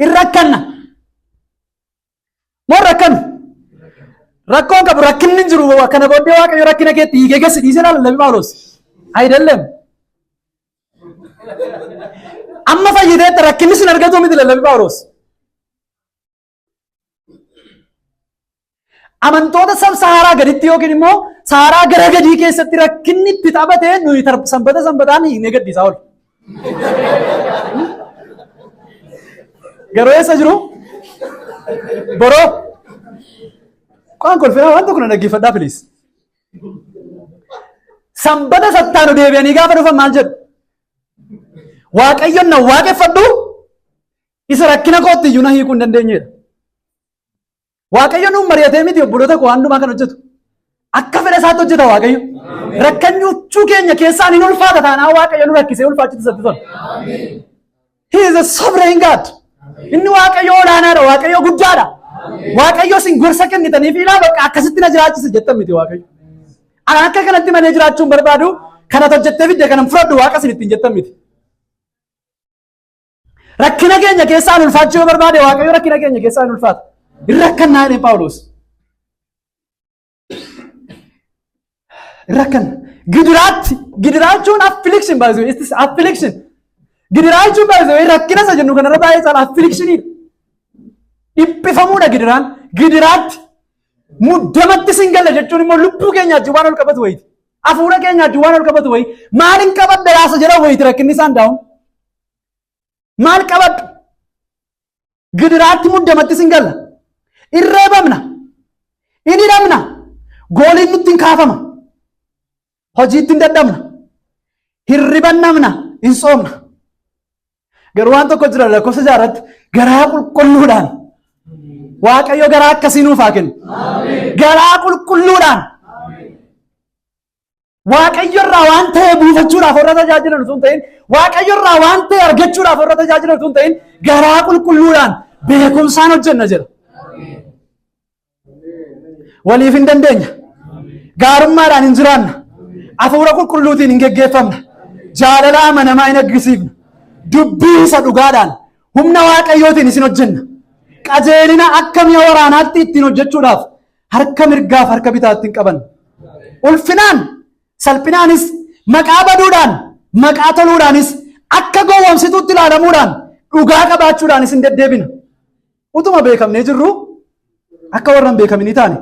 in rakkanna moo rakkannu rakkoon qabu rakkinni hin jiru akkana booddee waaqayyo rakkina keetti hiikee gassi dhiisee lallabi Phaawulos ayidalleem amma fayyideetta rakkinni sin argatu miti lallabi Phaawulos amantoota sab-Saharaa gaditti yookiin immoo Saharaa gara gadii keessatti rakkinni itti taphatee nuyi sanbataan hiiknee gaddiisaa oolu garuu eessa jiru boroo qaan kolfina waan tokko na dhaggeeffadhaa piliis sanbata sattaanu deebi'anii gaafa dhufan maal jedhu waaqayyoon na waaqeffadhu isa rakkina kootti iyyuu na hiikuu hin dandeenyedha waaqayyo nuun mari'atee miti obboloota koo hundumaa kan hojjetu akka fedha isaatti hojjeta waaqayyo rakkannuchuu keenya keessaan hin ulfaata taanaa waaqayyo nu rakkisee ulfaachitti isatti tola he is a sovereign God inni waaqayyo olaanaadha waaqayyo guddaadha waaqayyo sin gorsa kennitanii fi ilaa bakka akkasitti na jiraachisa jettan miti waaqayyo ana akka kanatti malee jiraachuun barbaadu kanat hojjettee fidde kanan fudhadhu waaqa sin ittiin jettan miti rakkina keenya keessaan ulfaachuu barbaade waaqayyo rakkina keenya keessaan ulfaata hin rakkannaa jedhee Phaawulos hin rakkanna gidiraachuun affliction by the way it's affliction gidiraachuun by the way rakkina isa jennu kanarra baay'ee caala afflictionidha dhiphifamuudha gidiraatti muddamatti sin galla jechuun immoo lubbuu keenyaatti waan ol qabatu wayiti hafuura keenyaatti waan ol qabatu wayi maalin qabadda yaasa jedha wayiti rakkinni isaan daa'u maal qabaddu gidiraatti muddamatti sin galla irreebamna inni dhabna gooliin nutti hin kaafama hojiitti hin dadhabna hirribannamna hin soomna garuu waan tokko jira lakkoofsa 6 garaa qulqulluudhaan Waaqayyo garaa akkasii nuuf haa kennu. Garaa qulqulluudhaan. Waaqayyo irraa waan ta'e buufachuudhaaf warra tajaajilan osoo hin ta'in, Waaqayyo irraa waan ta'e argachuudhaaf warra tajaajilan osoo hin ta'in, garaa qulqulluudhaan beekumsaan hojjenna jira. Waliif hin dandeenya. Gaarummaadhaan hin jiraanna. Hafuura qulqulluutiin hin geggeeffamna. Jaalala amanamaa hin agarsiifna. Dubbii isa dhugaadhaan humna Waaqayyootiin isin hojjenna. Qajeelina akka mi'a waraanaatti ittiin hojjechuudhaaf harka mirgaaf harka bitaatti hin qaban. Ulfinaan salphinaanis maqaa baduudhaan maqaa toluudhaanis akka gowwoomsituutti ilaalamuudhaan dhugaa qabaachuudhaanis hin deddeebina. Utuma beekamnee jirru akka warra hin beekaminii taane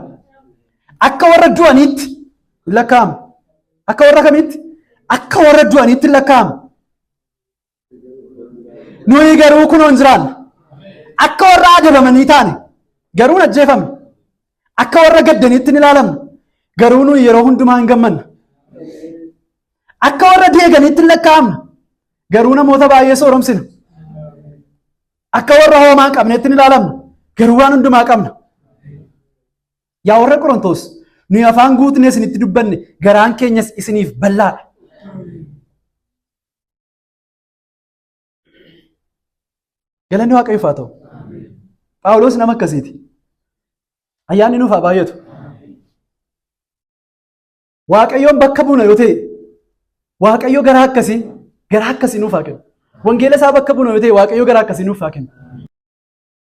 akka warra du'aniitti hin lakkaa'amu. Akka warra kamiitti? Akka warra du'aniitti hin lakkaa'amu. Nuyi garuu kunoo hin jiraanna. Akka warra adabamanii taane garuu hin ajjeefamne. Akka warra gaddaniitti hin ilaalamne garuu nuyi yeroo hundumaa hin gammanna. Akka warra deeganiitti hin lakkaa'amne garuu namoota baay'ee sooromsina. Akka warra hoomaa hin qabneetti hin ilaalamne garuu waan hundumaa qabna. Yaa warra Qorontoos, nuyi afaan guutnee isinitti dubbanne garaan keenyas isiniif bal'aadha. Galanni Waaqayyoof haa ta'u. Phaawulos nama akkasiiti. Ayyaanni nuuf haa baay'atu. Waaqayyoon bakka buuna yoo ta'e, Waaqayyo garaa akkasii nuuf haa kennu. Wangeela isaa bakka buuna yoo ta'e, Waaqayyo garaa akkasii nuuf haa kennu.